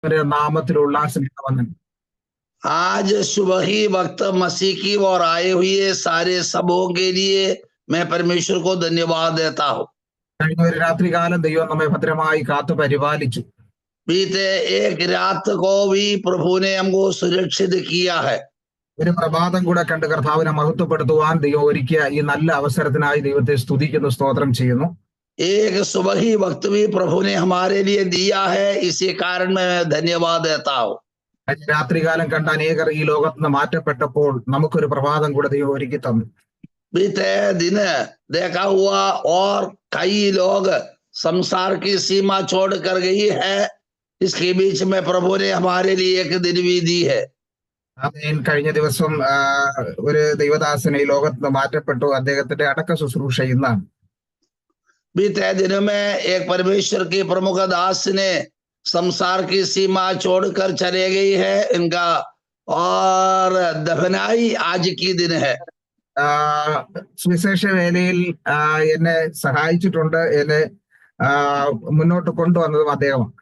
നാമത്തിൽ ഉല്ലാസിക്കുന്നവൻ. आज सुबह ही वक्त मसीह की ओर आए हुए सारे सबों के लिए मैं परमेश्वर को धन्यवाद देता हूँ। കഴിഞ്ഞ ഒരു രാത്രികാലം ദൈവം നമ്മെ ഭദ്രമായി കാത്തു പരിപാലിച്ചു. बीते एक रात को भी प्रभु ने हमको सुरक्षित किया है। ഒരു പ്രഭാതം കൂടെ കണ്ട് കർത്താവിനെ മഹത്വപ്പെടുത്തുവാൻ ദൈവം ഒരുക്കിയ ഈ നല്ല അവസരത്തിനായി ദൈവത്തെ സ്തുതിക്കുന്നു, സ്തോത്രം ചെയ്യുന്നു. एक सुबह ही वक्त भी प्रभु ने हमारे लिए दिया है, इसी कारण मैं धन्यवाद देता हूँ। രാത്രികാലം കണ്ട അനേകർ ഈ ലോകത്ത് നിന്ന് മാറ്റപ്പെട്ടപ്പോൾ നമുക്കൊരു പ്രഭാതം കൂടെ ദൈവം ഒരുക്കി തന്നു. बीते दिन देखा हुआ और कई लोग संसार की सीमा छोड़ कर गई है, इसके बीच में प्रभु ने हमारे लिए एक दिन भी दी है। കഴിഞ്ഞ ദിവസം ഒരു ദൈവദാസൻ ഈ ലോകത്ത് നിന്ന് മാറ്റപ്പെട്ടു. അദ്ദേഹത്തിന്റെ അടക്ക ശുശ്രൂഷ ഇന്നാണ്. बीते दिन में एक परमेश्वर की प्रमुख दास ने संसार की सीमा छोड़कर चले गई है इनका, और दफनाई आज की दिन है। സുവിശേഷ വേലയിൽ എന്നെ സഹായിച്ചിട്ടുണ്ട്, എന്നെ മുന്നോട്ട് കൊണ്ടുവന്നതും അദ്ദേഹമാണ്.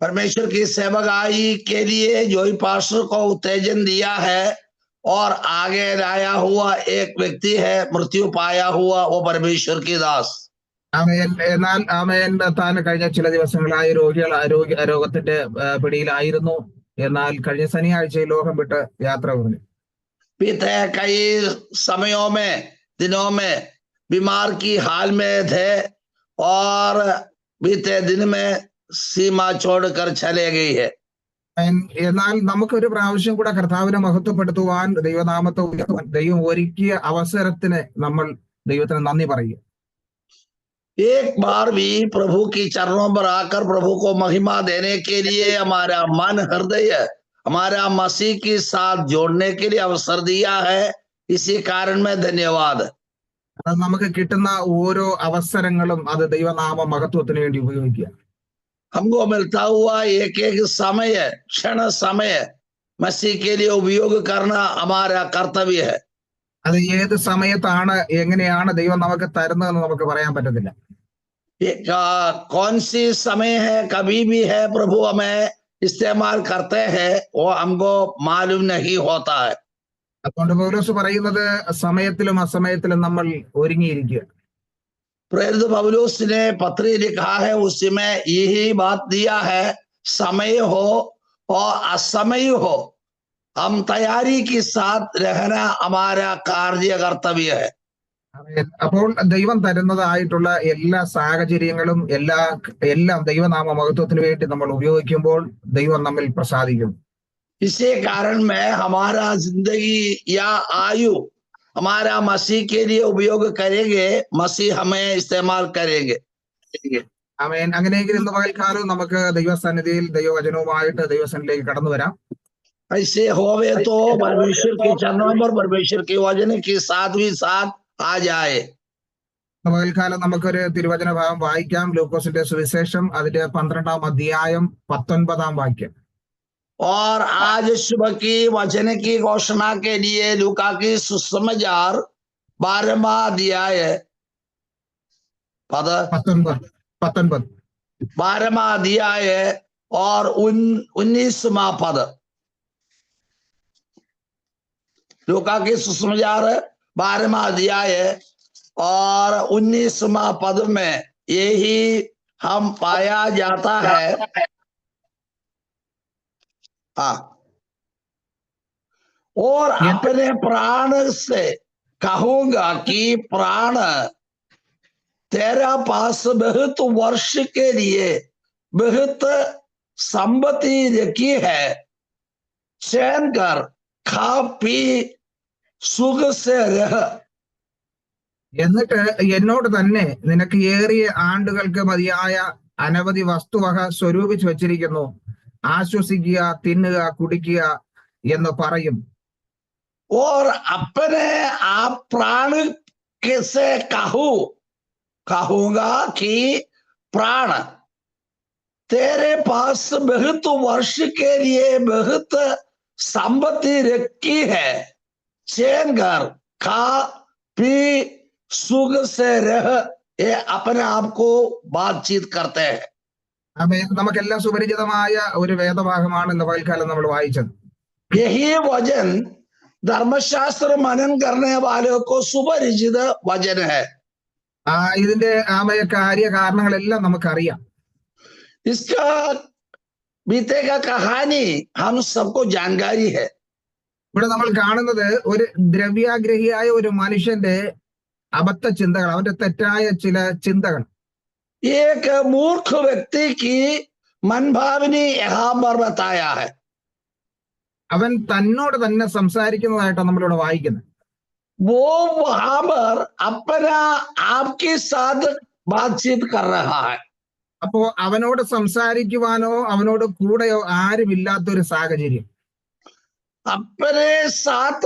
परमेश्वर की सेवकाई के लिए जोई पास्टर को उत्तेजन दिया है और आगे लाया हुआ एक व्यक्ति है, मृत्यु पाया हुआ, वो परमेश्वर की दास। എന്നാൽ ആമേൻ താൻ കഴിഞ്ഞ ചില ദിവസങ്ങളായി രോഗത്തിന്റെ പിടിയിലായിരുന്നു. എന്നാൽ കഴിഞ്ഞ ശനിയാഴ്ച ലോകം വിട്ട് യാത്ര പറഞ്ഞു. बीते कई समयों में दिनों में बीमार की हाल में थे और बीते दिन में सीमा छोड़कर चले गई है। എന്നാൽ നമുക്കൊരു പ്രാവശ്യം കൂടെ കർത്താവിനെ മഹത്വപ്പെടുത്തുവാൻ, ദൈവനാമത്തെ ദൈവം ഒരുക്കിയ അവസരത്തിന് നമ്മൾ ദൈവത്തിന് നന്ദി പറയുക. एक बार भी प्रभु की चरणों पर आकर प्रभु को महिमा देने के लिए हमारा मन हृदय हमारा मसीह के साथ जोड़ने के लिए अवसर दिया है, इसी कारण में धन्यवाद। നമുക്ക് കിട്ടുന്ന ഓരോ അവസരങ്ങളും അത് ദൈവനാമ മഹത്വത്തിന് വേണ്ടി ഉപയോഗിക്കുക. हमको मिलता हुआ एक एक समय क्षण समय मसीह के लिए उपयोग करना हमारा कर्तव्य है। അത് ഏത് സമയത്താണ് എങ്ങനെയാണ് ദൈവം നമുക്ക് തരുന്നതെന്ന് നമുക്ക് പറയാൻ പറ്റത്തില്ല. कौन सी समय है, कभी भी है प्रभु हमें इस्तेमाल करते हैं, वो हमको मालूम नहीं होता है। അതുകൊണ്ട് പൗലോസ് പറയുന്നത് സമയത്തിലും അസമയത്തിലും നമ്മൾ ഒരുങ്ങിയിരിക്കുക. प्रेरित पौलुस ने पत्री लिखा है, उसमें यही बात दिया है, समय हो और असमय हो हम तैयारी के साथ रहना हमारा कार्य कर्तव्य है। അപ്പോൾ ദൈവം തരുന്നതായിട്ടുള്ള എല്ലാ സാഹചര്യങ്ങളും എല്ലാം ദൈവനാമ മഹത്വത്തിന് വേണ്ടി നമ്മൾ ഉപയോഗിക്കുമ്പോൾ ദൈവം നമ്മിൽ പ്രസാദിക്കും. इसी कारण में हमारा जिंदगी या आयु हमारा मसीह के लिए उपयोग करेंगे, मसीह हमें इस्तेमाल करेंगे। ആമേൻ. അങ്ങനെയെങ്കിൽ ഇന്ന് പകൽക്കാലം നമുക്ക് ദൈവസന്നിധിയിൽ ദൈവവചനവുമായിട്ട് ദൈവസന്നിധിയിലേക്ക് കടന്നു വരാം. ऐसे होवे तो परमेश्वर के चरणों पर परमेश्वर के वचन के साथ भी साथ आ जाए। പകൽക്കാലം നമുക്കൊരു തിരുവചന ഭാഗം വായിക്കാം. ലൂക്കോസിന്റെ സുവിശേഷം അതിന്റെ 12-ാം അധ്യായം 19-ാം വാക്യം. और आज सुबह की वचन की घोषणा के लिए लूका की सुसमाचार 12वां अध्याय 12वां अध्याय और 19वां पद। लूका की सुसमाचार 12वां अध्याय और 19वां पद में यही हम पाया जाता है। हाँ, और अपने प्राण से कहूंगा कि प्राण तेरा पास बहुत वर्ष के लिए बहुत संपत्ति रखी है, चैन कर खा पी सुख से रह। എന്നിട്ട് എന്നോട് തന്നെ നിനക്ക് ഏറിയ ആണ്ടുകൾക്ക് മതിയായ അനവധി വസ്തുവക സ്വരൂപിച്ചു വച്ചിരിക്കുന്നു, ആശ്വസിക്കുക, തിന്നുക, കുടിക്കുക എന്ന് പറയും. और अपने आप प्राण कैसे कहूंगा कि प्राण तेरे पास बहुत वर्ष के लिए बहुत संपत्ति रखी है, चैन कर खा पी सुख से रह। ये अपने आप को बातचीत करते हैं. നമുക്കെല്ലാം സുപരിചിതമായ ഒരു വേദഭാഗമാണ് ഇന്ന് പകൽക്കാലം നമ്മൾ വായിച്ചത്. यही वचन धर्मशास्त्र मनन करने वालों को सुपरिचित वचन है। ഇതിന്റെ കാര്യ കാരണങ്ങളെല്ലാം നമുക്കറിയാം. इसका बीते का कहानी हम सबको जानकारी है। ഇവിടെ നമ്മൾ കാണുന്നത് ഒരു ദ്രവ്യാഗ്രഹിയായ ഒരു മനുഷ്യന്റെ അബദ്ധ ചിന്തകൾ, അവന്റെ തെറ്റായ ചില ചിന്തകൾ. एक मूर्ख व्यक्ति की मनभावनी यहाँ पर बताया है। അവൻ തന്നോട് തന്നെ സംസാരിക്കുന്നതായിട്ടാണ് നമ്മളിവിടെ വായിക്കുന്നത്. वो वहां पर अपना आपके साथ बातचीत कर रहा है। അപ്പോ അവനോട് സംസാരിക്കുവാനോ അവനോട് കൂടെയോ ആരുമില്ലാത്തൊരു സാഹചര്യം. अपने साथ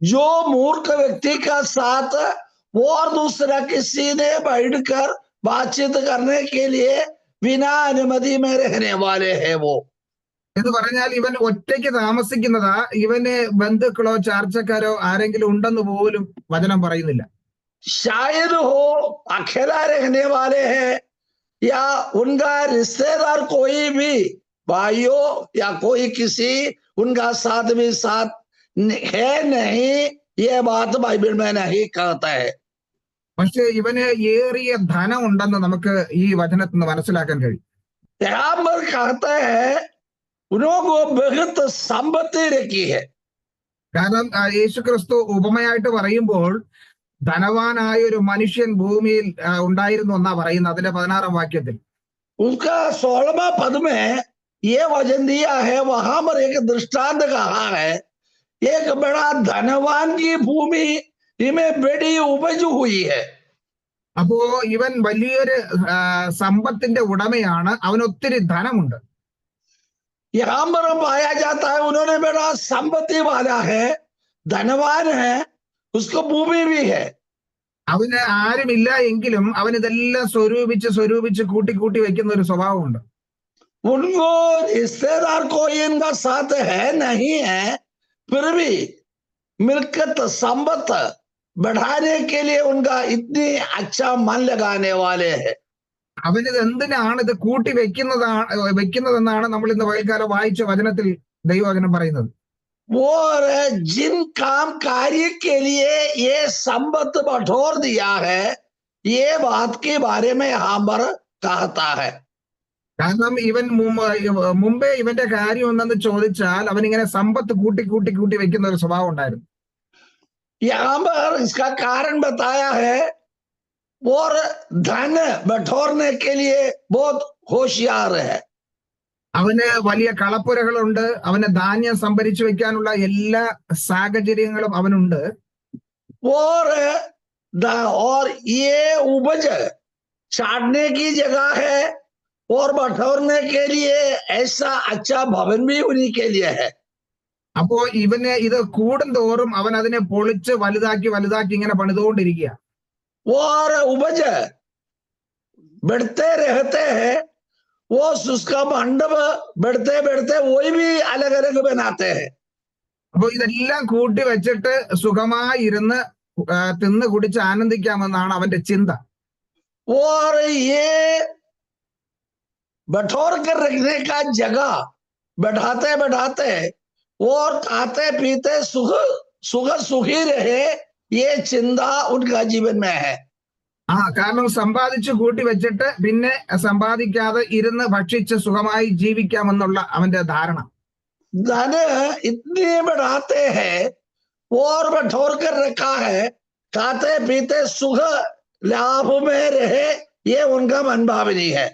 जो मूर्ख व्यक्ति का साथ और दूसरा किसी ने बैठकर बातचीत करने के लिए बिना अनुमति में रहने वाले हैं वो। എന്ന് പറഞ്ഞാൽ ഇവൻ ഒറ്റയ്ക്ക് താമസിക്കുന്നതാ, ഇവന് ബന്ധുക്കളോ ചാർച്ചക്കാരോ ആരെങ്കിലും ഉണ്ടെന്ന് പോലും വചനം പറയുന്നില്ല. शायद हो अकेला रहने वाले हैं या उनका रिश्तेदार कोई भी भाइयों या कोई किसी उनका साथ भी साथ है नहीं, ये बात बाइबल में नहीं कहता है। പക്ഷെ ഇവന് ഏറിയ ധനം ഉണ്ടെന്ന് നമുക്ക് ഈ വചനത്തിൽ നിന്ന് മനസ്സിലാക്കാൻ കഴിയും. यहाँ पर कहता है उन्होंने बहुत संपत्ति रखी है। കാരണം യേശുക്രിസ്തു ഉപമയായിട്ട് പറയുമ്പോൾ ധനവാനായ ഒരു മനുഷ്യൻ ഭൂമിയിൽ ഉണ്ടായിരുന്നു എന്നാ പറയുന്നത് അതിന്റെ 16-ാം വാക്യത്തിൽ. उसका 16वां पद में ये वचन दिया है, वहां पर एक दृष्टांत कहा है, एक बड़ा धनवान की भूमि इनमें बड़ी उपज हुई है। അപ്പോ ഇവൻ വലിയൊരു സമ്പത്തിന്റെ ഉടമയാണ്, അവനൊത്തിരി ധനമുണ്ട്. यहाँ पर पाया जाता है उन्होंने बड़ा संपत्ति वाला है, धनवान है, उसको भूमि भी है। അവന് ആരുമില്ല എങ്കിലും അവൻ ഇതെല്ലാം സ്വരൂപിച്ച് കൂട്ടി വെക്കുന്ന ഒരു സ്വഭാവമുണ്ട്. उनको रिश्तेदार कोई इनका साथ है नहीं है, फिर भी मिल्कत संपत्त बढ़ाने के लिए उनका इतनी अच्छा मन लगाने वाले हैं। അവനിത് എന്തിനാണ് ഇത് കൂട്ടി വെക്കുന്നതെന്നാണ് നമ്മൾ ഇന്ന് വൈകാലം വായിച്ച വചനത്തിൽ ദൈവവചനം പറയുന്നത്. और जिन काम कार्य के लिए ये संपत्ति बटोर दिया है, ये बात के बारे में यहाँ पर कहता है। കാരണം ഇവൻ മുമ്പേ ഇവന്റെ കാര്യം എന്തെന്ന് ചോദിച്ചാൽ അവൻ ഇങ്ങനെ സമ്പത്ത് കൂട്ടി വെക്കുന്ന ഒരു സ്വഭാവം ഉണ്ടായിരുന്നു. यहाँ पर इसका कारण बताया है, और धन बटोरने के लिए बहुत होशियार है। അവന് വലിയ കളപ്പുരകളുണ്ട്, അവന് ധാന്യം സംഭരിച്ചു വെക്കാനുള്ള എല്ലാ സാഹചര്യങ്ങളും അവനുണ്ട്. और ये उपज छाटने की जगह है और बटोरने के लिए ऐसा अच्छा भवन भी उन्हीं के लिए है। അപ്പോ ഇവന് ഇത് കൂടുന്തോറും അവൻ അതിനെ പൊളിച്ച് വലുതാക്കി ഇങ്ങനെ പണിതുകൊണ്ടിരിക്കുക. और उपज बढ़ते रहते हैं, वो उसका मंडप बढ़ते वही भी अलग अलग बनाते हैं। അപ്പൊ ഇതെല്ലാം കൂട്ടി വെച്ചിട്ട് സുഖമായി ഇരുന്ന് തിന്ന് കുടിച്ച് ആനന്ദിക്കാമെന്നാണ് അവന്റെ ചിന്ത. और ये बटोर कर रखने का जगह बढ़ाते और खाते पीते सुखी रहे, ये चिंता उनका जीवन में है। കാരണം സമ്പാദിച്ചു കൂട്ടി വെച്ചിട്ട് പിന്നെ സമ്പാദിക്കാതെ ഇരുന്ന് ഭക്ഷിച്ച് സുഖമായി ജീവിക്കാമെന്നുള്ള അവന്റെ ധാരണ. धन इतने बढ़ाते हैं और बटोर कर रखा है, खाते पीते सुख लाभ में रहे, ये उनका मनभावनी है।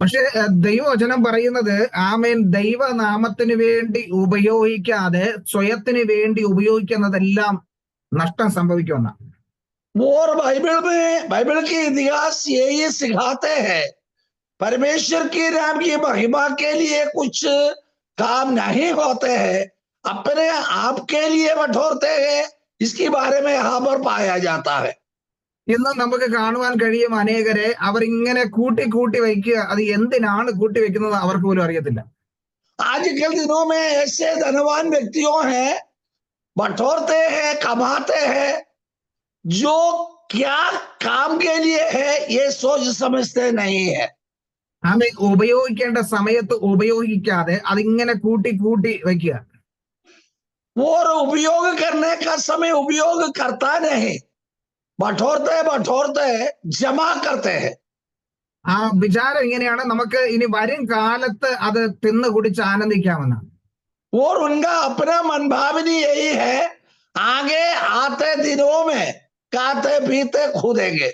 പക്ഷെ ദൈവവചനം പറയുന്നത് ആമേൻ ദൈവനാമത്തിന് വേണ്ടി ഉപയോഗിക്കാതെ സ്വയത്തിന് വേണ്ടി ഉപയോഗിക്കുന്നതെല്ലാം നഷ്ടം സംഭവിക്കുമെന്നാണ്. और बाइबल के इतिहास यही सिखाते हैं, परमेश्वर के नाम की महिमा के लिए कुछ काम नहीं होते हैं, अपने आप के लिए बटोरते हैं, इसके बारे में यहाँ पर पाया जाता है। ഇന്ന് നമുക്ക് കാണുവാൻ കഴിയും അനേകരെ അവർ ഇങ്ങനെ കൂട്ടി വയ്ക്കുക, അത് എന്തിനാണ് കൂട്ടി വെക്കുന്നത് അവർക്ക് പോലും അറിയത്തില്ല. आजकल दिनों में ऐसे धनवान व्यक्तियों हैं, बटोरते हैं, कमाते हैं, जो क्या काम के लिए है ये सोच समझते नहीं है। ആമേൻ. ഉപയോഗിക്കേണ്ട സമയത്ത് ഉപയോഗിക്കാതെ അതിങ്ങനെ കൂട്ടി കൂട്ടി വെക്കുക. और उपयोग करने का समय उपयोग करता नहीं, बटोरते बटोरते जमा करते हैं। ആ വിചാരം ഇങ്ങനെയാണ്, നമുക്ക് ഇനി വരും കാലത്ത് അത് തിന്നു കുടിച്ച് ആനന്ദിക്കാമെന്നാണ്. और उनका अपना मनभावनी यही है, आगे आते दिनों में खाते पीते खूदेंगे।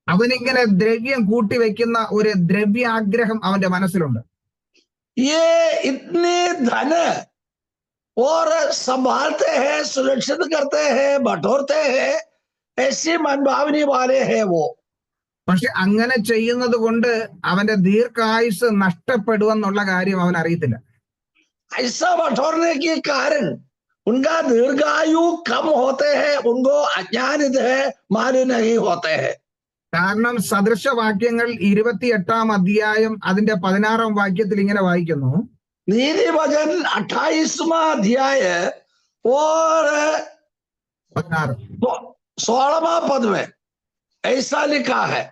അവനിങ്ങനെ ദ്രവ്യം കൂട്ടി വെക്കുന്ന ഒരു ദ്രവ്യാഗ്രഹം അവന്റെ മനസ്സിലുണ്ട്. ये इतनी धन और संभालते हैं, सुरक्षित करते हैं, बटोरते हैं, ऐसी मनभावनी वाले हैं वो। പക്ഷെ അങ്ങനെ ചെയ്യുന്നത് കൊണ്ട് അവന്റെ ദീർഘായുസ് നഷ്ടപ്പെടുമെന്നുള്ള കാര്യം അവൻ അറിയത്തില്ല. ऐसा बटोरने के कारण उनका दीर्घायु कम होते हैं, उनको अज्ञानित है मालूम नहीं होते हैं। കാരണം സദൃശവാക്യങ്ങൾ 28-ാം അധ്യായം അതിന്റെ 16-ാം വാക്യത്തിൽ ഇങ്ങനെ വായിക്കുന്നു. नीति वचन 28वां अध्याय और 16. 16वां पद में ऐसा लिखा है,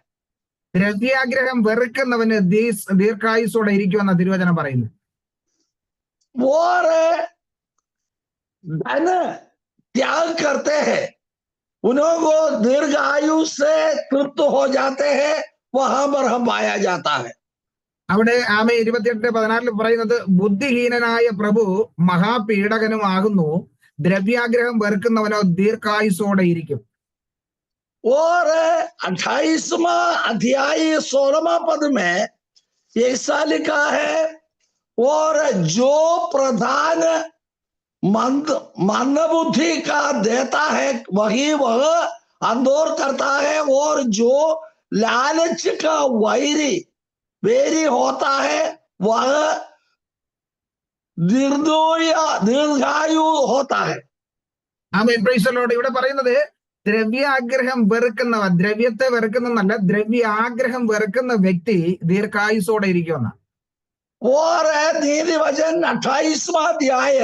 ദ്രവ്യാഗ്രഹം വെറുക്കുന്നവന് ദീർഘായുസോടെ ഇരിക്കുമെന്ന തിരുവചനം പറയുന്നു. और धन त्याग करते हैं, उनको दीर्घ आयु से तृप्त हो जाते हैं, वहां पर हम पाया जाता है। അവിടെ ആമ 28:16 പറയുന്നത്, ബുദ്ധിഹീനനായ പ്രഭു മഹാപീഡകനുമാകുന്നു, ദ്രവ്യാഗ്രഹം വെറുക്കുന്നവനോ ദീർഘായുസോടെ ഇരിക്കും. और 28वां अध्याय 16वां पद में ऐसा लिखा है, और जो प्रधान मंद बुद्धि का देता है वही वह अंदोर करता है, और जो लालच का वेरी होता है वह दीर्घायु होता है। ആമേൻ. Praise the lord. ഇവിടെ പറയുന്നത് ദ്രവ്യാഗ്രഹം വെറുക്കുന്നവൻ, ദ്രവ്യത്തെ വെറുക്കുന്നല്ല, ദ്രവ്യാഗ്രഹം വെറുക്കുന്ന വ്യക്തി ദീർഘായുസോടെ ഇരിക്കുമെന്ന. और नीति वचन 28वां अध्याय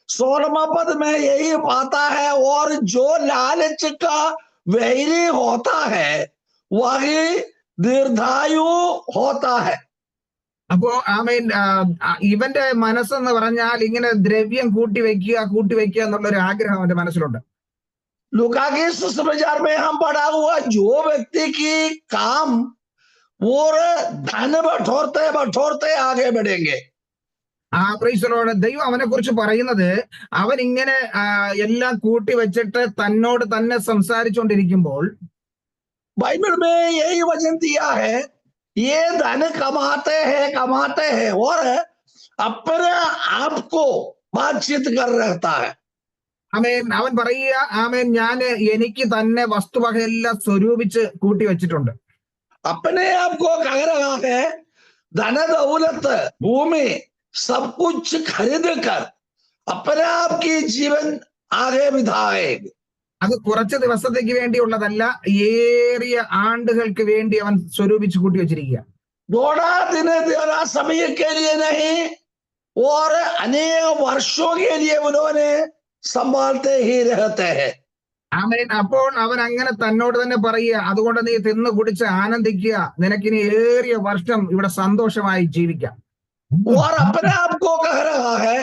16वां पद में यही पाता है, और जो लालच का वैरी होता है वही दीर्घायु होता है। അപ്പോ ആമേൻ, ഇവന്റെ മനസ്സെന്ന് പറഞ്ഞാൽ ഇങ്ങനെ ദ്രവ്യം കൂട്ടി വെക്കുക എന്നുള്ള ഒരു ആഗ്രഹം അവന്റെ മനസ്സിലുണ്ട്. लूका के सुसमाचार में हम पढ़ा हुआ, जो व्यक्ति की काम और धन बटोरते बटोरते आगे बढ़ेंगे। Price the Lord. ദൈവം അവനെ കുറിച്ച് പറയുന്നത്, അവൻ ഇങ്ങനെ എല്ലാം കൂട്ടി വെച്ചിട്ട് തന്നോട് തന്നെ സംസാരിച്ചുകൊണ്ടിരിക്കുമ്പോൾ बाइबल में यही वचन दिया है, ये धन कमाते हैं और अपने आप को बातचीत कर रहता है। ആമേൻ. അവൻ പറയുക, ആമേൻ, ഞാൻ എനിക്ക് തന്നെ വസ്തുവകയെല്ലാം സ്വരൂപിച്ച് കൂട്ടി വെച്ചിട്ടുണ്ട്. अपने आप को कह रहा है, धन दौलत भूमि सब कुछ खरीद कर अपने आप की जीवन आगे बिताएगा। അത് കുറച്ച് ദിവസത്തേക്ക് വേണ്ടിയുള്ളതല്ല, ഏറിയ ആണ്ടുകൾക്ക് വേണ്ടി അവൻ സ്വരൂപിച്ച് കൂട്ടി വെച്ചിരിക്കുക. थोड़ा दिन थोड़ा समय के लिए नहीं, और अनेक वर्षों के लिए उन्होंने संभालते ही रहते हैं। ആമേൻ. അപ്പോൾ അവൻ അങ്ങനെ തന്നോട് തന്നെ പറയുക, അതുകൊണ്ട് നീ തിന്നു കുടിച്ച് ആനന്ദിക്കുക, നിനക്കിനി ഏറിയ വർഷം ഇവിടെ സന്തോഷമായി ജീവിക്കാം. और अपने आप को कह रहा है,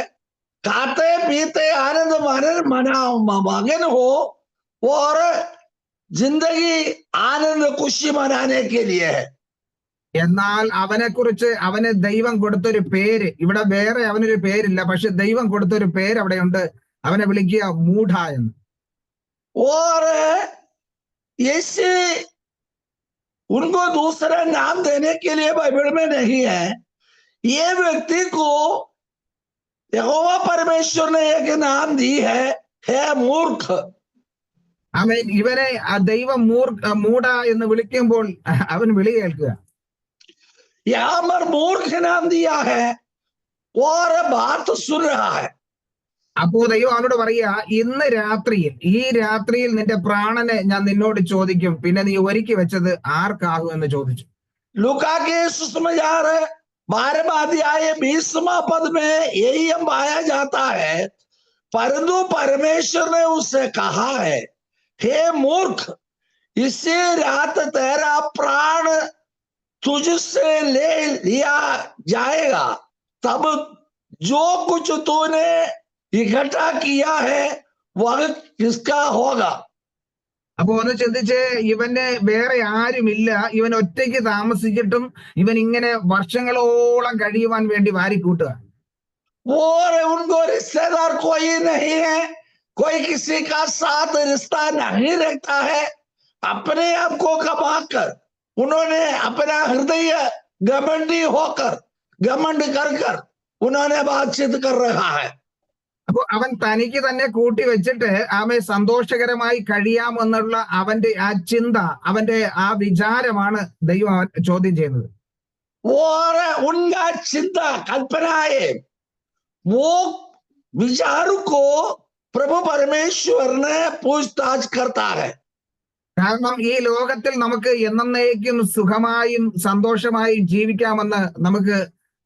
खाते पीते आनंद मगन हो, और जिंदगी आनंद खुशी मनाने के लिए है। എന്നാൽ അവനെ കുറിച്ച് അവന് ദൈവം കൊടുത്തൊരു പേര്, ഇവിടെ വേറെ അവനൊരു പേരില്ല, പക്ഷെ ദൈവം കൊടുത്തൊരു പേര് അവിടെയുണ്ട്. അവനെ വിളിക്കുക മൂഢ എന്ന്. और ऐसे उनको दूसरा नाम देने के लिए बाइबल में नहीं है। ये व्यक्ति को यहोवा परमेश्वर ने एक नाम दी है मूर्ख। ആമേൻ. ഇവനെ ദൈവം മൂഢ എന്ന് വിളിക്കുമ്പോൾ അവൻ വിളി കേൾക്കുക. यहाँ पर मूर्ख नाम दिया है और बात सुन रहा है। അപ്പോ ദൈവം അവനോട് പറയുക, ഇന്ന് രാത്രിയിൽ, ഈ രാത്രിയിൽ നിന്റെ പ്രാണനെ ഞാൻ നിന്നോട് ചോദിക്കും, പിന്നെ നീ ഒരുക്കി വെച്ചത് ആർക്കാകും എന്ന് ചോദിച്ചു. लूका के सुसमाचार 12वां अध्याय 20वां पद में यही हम पाया जाता है, परंतु परमेश्वर ने उससे कहा है, हे मूर्ख, इसी रात तेरा प्राण तुझसे ले लिया जाएगा, तब जो कुछ तूने इकट्ठा किया है वह किसका होगा? അപ്പൊ ഒന്ന് ചിന്തിച്ച്, ഇവന് വേറെ ആരുമില്ല, ഇവൻ ഒറ്റയ്ക്ക് താമസിച്ചിട്ടും ഇവൻ ഇങ്ങനെ വർഷങ്ങളോളം കഴിയുവാൻ വേണ്ടി വാരിക്കൂട്ടുക. और उनको रिश्तेदार कोई नहीं है, कोई किसी का साथ रिश्ता नहीं रखता है। अपने आप को कमाकर उन्होंने अपना हृदय घमंड कर कर उन्होंने बातचीत कर रहा है। അപ്പൊ അവൻ തനിക്ക് തന്നെ കൂട്ടി വെച്ചിട്ട് അവൻ സന്തോഷകരമായി കഴിയാമെന്നുള്ള അവന്റെ ആ ചിന്ത, അവന്റെ ആ വിചാരമാണ് ദൈവം ചോദ്യം ചെയ്യുന്നത്. और उनका चिंता कल्पनाएं, वो विचार को प्रभु परमेश्वर ने पूछताछ करता है। കാരണം ഈ ലോകത്തിൽ നമുക്ക് എന്നേക്കും സുഖമായും സന്തോഷമായും ജീവിക്കാമെന്ന് നമുക്ക്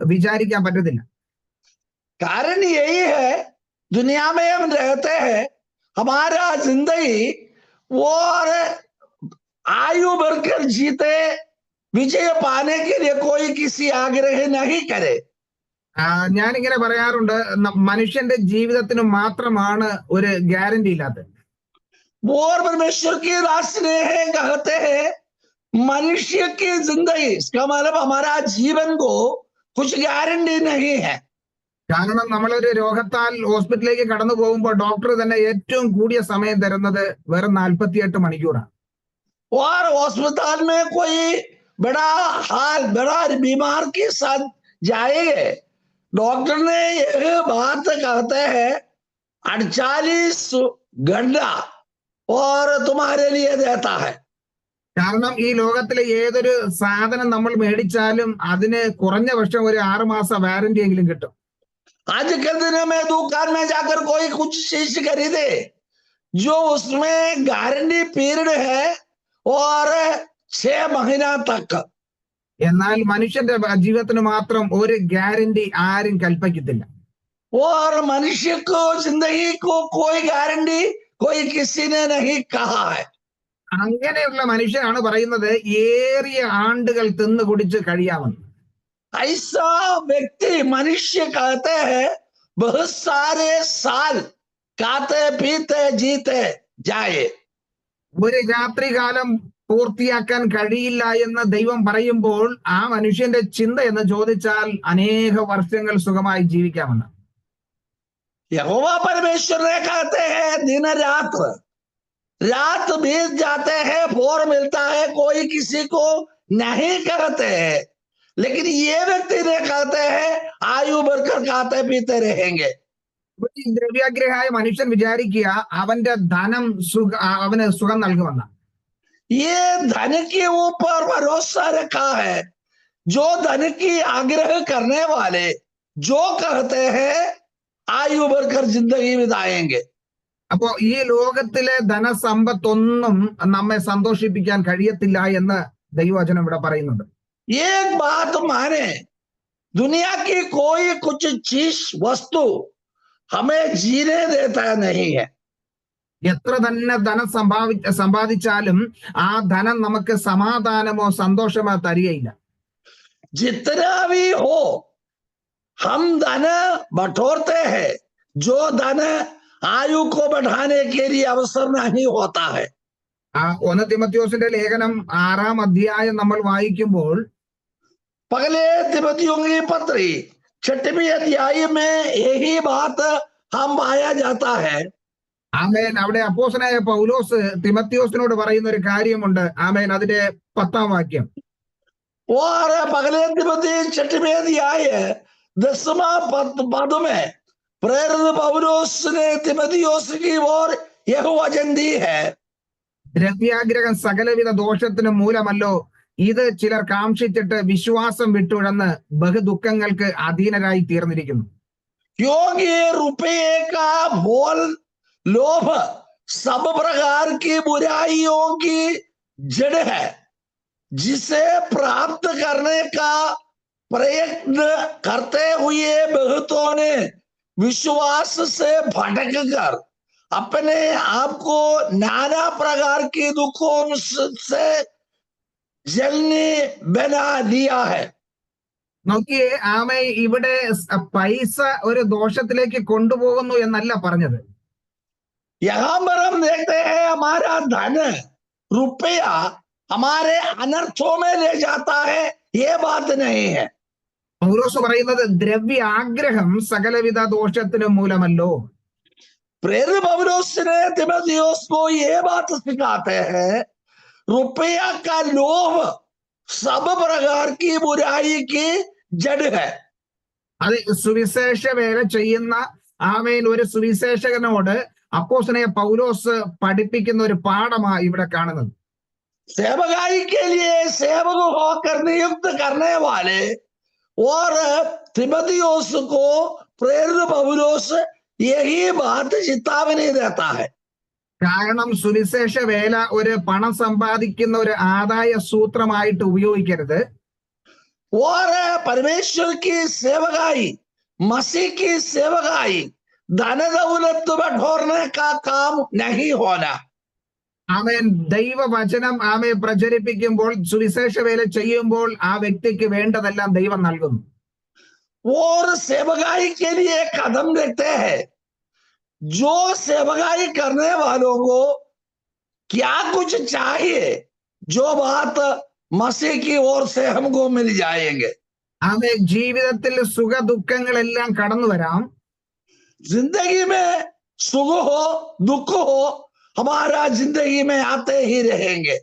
വിചാരിക്കാൻ പറ്റത്തില്ല. कारण यही है, दुनिया में हम रहते हैं, हमारा जिंदगी और आयु बढ़कर जीते, विजय पाने के लिए कोई किसी आग्रह नहीं करे। ഞാനിങ്ങനെ പറയാറുണ്ട്, മനുഷ്യന്റെ ജീവിതത്തിന് മാത്രമാണ് ഒരു ഗ്യാരണ്ടി ഇല്ലാത്തത്. और परमेश्वर की रास्ते हैं, कहते हैं मनुष्य की जिंदगी, इसका मतलब हमारा जीवन को कुछ गारंटी नहीं है। കാരണം നമ്മളൊരു രോഗത്താൽ ഹോസ്പിറ്റലിലേക്ക് കടന്നു പോകുമ്പോൾ ഡോക്ടർ തന്നെ ഏറ്റവും കൂടിയ സമയം തരുന്നത് വെറും 48 മണിക്കൂറാണ്. और अस्पताल में कोई बड़ा बीमार के साथ जाएंगे, डॉक्टर ने यह बात कहते हैं 48 घंटा और तुम्हारे लिए देता है। കാരണം ഈ ലോകത്തിലെ ഏതൊരു സാധനം നമ്മൾ മേടിച്ചാലും അതിന് കുറഞ്ഞ പക്ഷം ഒരു 6 മാസം വാറന്റി എങ്കിലും കിട്ടും. आज के दिन में दुकान में जाकर कोई कुछ चीज खरीदे, जो उसमें गारंटी पीरियड है और 6 महीना तक। എന്നാൽ മനുഷ്യന്റെ ജീവിതത്തിന് മാത്രം ഒരു ഗ്യാരണ്ടി ആരും കൽപ്പിക്കത്തില്ല. और मनुष्य को जिंदगी को कोई गारंटी कोई किसी ने नहीं कहा है। അങ്ങനെയുള്ള മനുഷ്യനാണ് പറയുന്നത് ഏറിയ ആണ്ടുകൾ തിന്നു കുടിച്ച് കഴിയാമെന്ന്. ऐसा व्यक्ति मनुष्य कहते हैं बहुत सारे साल खाते पीते जीते जाए। ഒരു രാത്രികാലം പൂർത്തിയാക്കാൻ കഴിയില്ല എന്ന് ദൈവം പറയുമ്പോൾ ആ മനുഷ്യന്റെ ചിന്ത എന്ന് ചോദിച്ചാൽ അനേക വർഷങ്ങൾ സുഖമായി ജീവിക്കാമെന്ന്. यहोवा परमेश्वर ने कहते हैं दिन रात बीत जाते हैं, भोर मिलता है, कोई किसी को नहीं कहते हैं, लेकिन ये व्यक्ति ने कहते हैं आयु बढ़कर खाते पीते रहेंगे। ദ്രവ്യാഗ്രഹായ മനുഷ്യൻ വിചാരിക്കുക അവന്റെ ധനം അവന് സുഖം നൽകുമെന്ന. ये धन के ऊपर भरोसा रखा है। जो धन की आग्रह करने वाले जो कहते हैं आयु बढ़कर जिंदगी बिताएंगे। അപ്പോ ഈ ലോകത്തിലെ ധനസമ്പത്തൊന്നും നമ്മെ സന്തോഷിപ്പിക്കാൻ കഴിയത്തില്ല എന്ന് ദൈവവചനം ഇവിടെ പറയുന്നുണ്ട്. एक बात माने, दुनिया की कोई कुछ चीज वस्तु हमें जीने देता नहीं है। എത്ര തന്നെ ധനം സമ്പാദിച്ചാലും ആ ധനം നമുക്ക് സമാധാനമോ സന്തോഷമോ തരികയില്ല. जितना भी हो हम धन बटोरते हैं, जो धन आयु को बढ़ाने के लिए अवसर नहीं होता है। 1 തിമോഥെയോസിന്റെ ലേഖനം 6-ാം അധ്യായം നമ്മൾ വായിക്കുമ്പോൾ पहले तिमोथियों की पत्री 6वीं अध्याय में यही बात हम पाया जाता है। ആമേൻ. അവിടെ അപ്പോസ്തലനായ പൗലോസ് തിമോഥെയോസിനോട് പറയുന്ന ഒരു കാര്യമുണ്ട്. ആമേൻ. അതിന്റെ 10-ാം വാക്യം. और पहले तिमोथी 6वीं अध्याय 10वां पद में प्रेरित पौलुस ने तिमोथियोस की ओर यह वचन दी है, ദ്രവ്യാഗ്രഹം സകലവിധ ദോഷത്തിനും മൂലമല്ലോ, ഇത് ചിലർ കാംക്ഷിച്ചിട്ട് വിശ്വാസം വിട്ടുഴന്ന് ബഹുദുഃഖങ്ങൾക്ക് അധീനരായി തീർന്നിരിക്കുന്നു. क्योंकि रुपये का मोल लोभ सब प्रकार की बुराइयों की जड़ है, जिसे प्राप्त करने का प्रयत्न करते हुए बहुतों ने विश्वास से भटक कर अपने आप को नाना प्रकार के दुखों से जलनी बना दिया है। നോക്കിയേ, ആമേ ഇവിടെ പൈസ ഒരു ദോഷത്തിലേക്ക് കൊണ്ടുപോകുന്നു എന്നല്ല പറഞ്ഞത്. यहाँ पर हम देखते हैं हमारा धन रुपया हमारे अनर्थों में ले जाता है, ये बात नहीं है। പൗലോസ് പറയുന്നത് ദ്രവ്യ ആഗ്രഹം സകലവിധ ദോഷത്തിനും മൂലമല്ലോ. प्रेरित पौलुस ने तीमुथियुस को ये बात सिखाते हैं, रुपया का लोभ सब प्रकार की बुराई की जड़ है। അത് സുവിശേഷ വേല ചെയ്യുന്ന ആമേൻ ഒരു സുവിശേഷകനോട് അപ്പോസ്തലനായ പൗലോസ് പഠിപ്പിക്കുന്ന ഒരു പാഠമാണ് ഇവിടെ കാണുന്നത്. सेवकाई के लिए सेवक होकर नियुक्त करने वाले और तीमुथियुस को प्रेरित पौलुस यही बात चेतावनी देता है। കാരണം സുവിശേഷ വേല ഒരു പണം സമ്പാദിക്കുന്ന ഒരു ആദായ സൂത്രമായിട്ട് ഉപയോഗിക്കരുത്. और परमेश्वर की सेवकाई, मसीह की सेवकाई धन दौलत बटोरने का काम नहीं होना। ആമേൻ ദൈവവചനം ആമേ പ്രചരിപ്പിക്കുമ്പോൾ സുവിശേഷ വേല ചെയ്യുമ്പോൾ ആ വ്യക്തിക്ക് വേണ്ടതെല്ലാം ദൈവം നൽകുന്നു. और सेवकाई के लिए कदम देते हैं, जो सेवकाई करने वालों को क्या कुछ चाहिए, जो बात मसीह की ओर से हमको मिल जाएंगे। ആമേ ജീവിതത്തിൽ സുഖ ദുഃഖങ്ങളെല്ലാം കടന്നു വരാം. जिंदगी में सुख हो दुख हो हमारा जिंदगी में आते ही रहेंगे।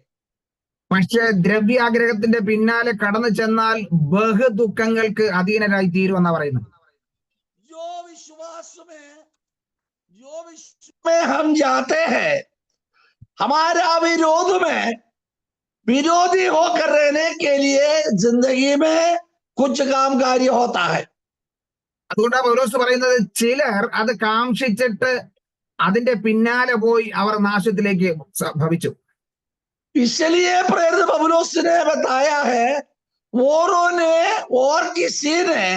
പക്ഷെ ദ്രവ്യാഗ്രഹത്തിന്റെ പിന്നാലെ കടന്നു ചെന്നാൽ ബഹു ദുഃഖങ്ങൾക്ക് അധീനരായി തീരുമെന്നാ പറയുന്നത്. जो विश्व में हम जाते हैं, हमारा विरोध में विरोधी होकर रहने के लिए जिंदगी में कुछ कामकारी होता है। അതുകൊണ്ടാണ് പൗലോസ് പറയുന്നത് ചിലർ അത് കാംക്ഷിച്ചിട്ട് അതിന്റെ പിന്നാലെ പോയി അവർ നാശത്തിലേക്ക് ഭവിച്ചു. इसलिए प्रेरित पौलुस ने बताया है, औरों ने और किसी ने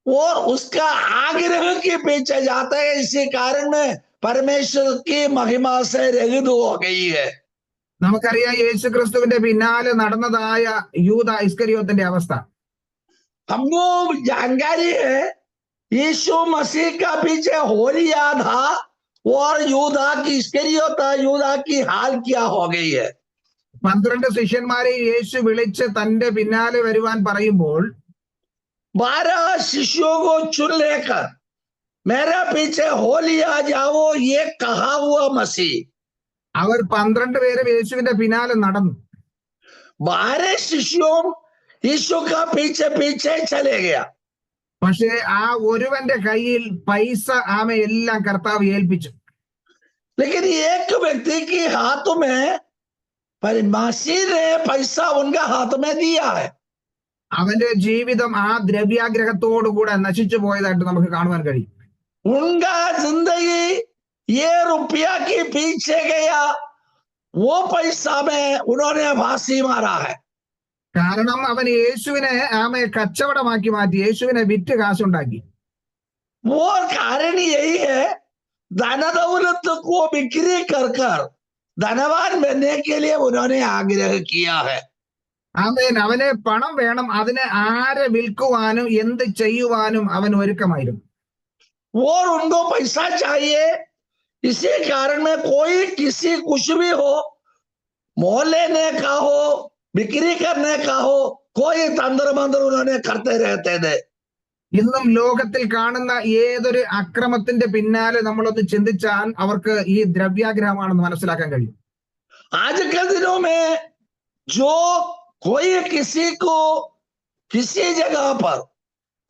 और उसका आग्रह के पीछे जाते हैं, इसी कारण में परमेश्वर की महिमा से रहित हो गई है। നമുക്കറിയാം യേശു ക്രിസ്തുവിന്റെ പിന്നാലെ നടന്നതായ യൂദ ഇസ്കരിയോത്തിന്റെ അവസ്ഥ. हमको जानकारी है यीशु मसीह का पीछे हो लिया था और यूदा की इस्करियोत यूदा की हाल क्या हो गई है। 12 ശിഷ്യന്മാരെ യേശു വിളിച്ച് തന്റെ പിന്നാലെ വരുവാൻ പറയുമ്പോൾ 12 शिष्यों को चुन लेकर मेरे पीछे हो लिया जाओ, ये कहा हुआ मसीह। അവർ 12 പേരും യേശുവിന്റെ പിന്നാലെ നടന്നു. 12 शिष्यों यीशु का पीछे पीछे चले गया। പക്ഷേ ആ ഒരുവന്റെ കയ്യിൽ പൈസ ആമെ എല്ലാം കർത്താവ് ഏൽപ്പിച്ചു. लेकिन एक व्यक्ति के हाथ में मसीह ने पैसा उनका हाथ में दिया है। അവന്റെ ജീവിതം ആ ദ്രവ്യാഗ്രഹത്തോടുകൂടെ നശിച്ചു പോയതായിട്ട് നമുക്ക് കാണുവാൻ കഴിയും. उनका जिंदगी ये रुपया के पीछे गया, वो पैसा में उन्होंने फांसी मारा है। കാരണം അവൻ യേശുവിനെ ആമെ കച്ചവടമാക്കി മാറ്റി, യേശുവിനെ വിറ്റ് കാശുണ്ടാക്കി. वो कारण यही है, धन दौलत को बिक्री कर कर धनवान बनने के लिए उन्होंने आग्रह किया है। ആമേൻ അവനെ പണം വേണം, അതിനെ ആരെ വിൽക്കുവാനും എന്ത് ചെയ്യുവാനും അവൻ ഒരുക്കമായിരുന്നു. और उनको पैसा चाहिए, इसी कारण में कोई किसी कुछ भी हो, मोल लेने का हो, बिक्री करने का हो, कोई तंत्र मंत्र उन्होंने करते रहते थे। ഇന്നും ലോകത്തിൽ കാണുന്ന ഏതൊരു അക്രമത്തിന്റെ പിന്നാലെ നമ്മളൊന്ന് ചിന്തിച്ചാൽ അവർക്ക് ഈ ദ്രവ്യാഗ്രഹമാണെന്ന് മനസ്സിലാക്കാൻ കഴിയും. आज के दिनों में जो कोई किसी को किसी जगह पर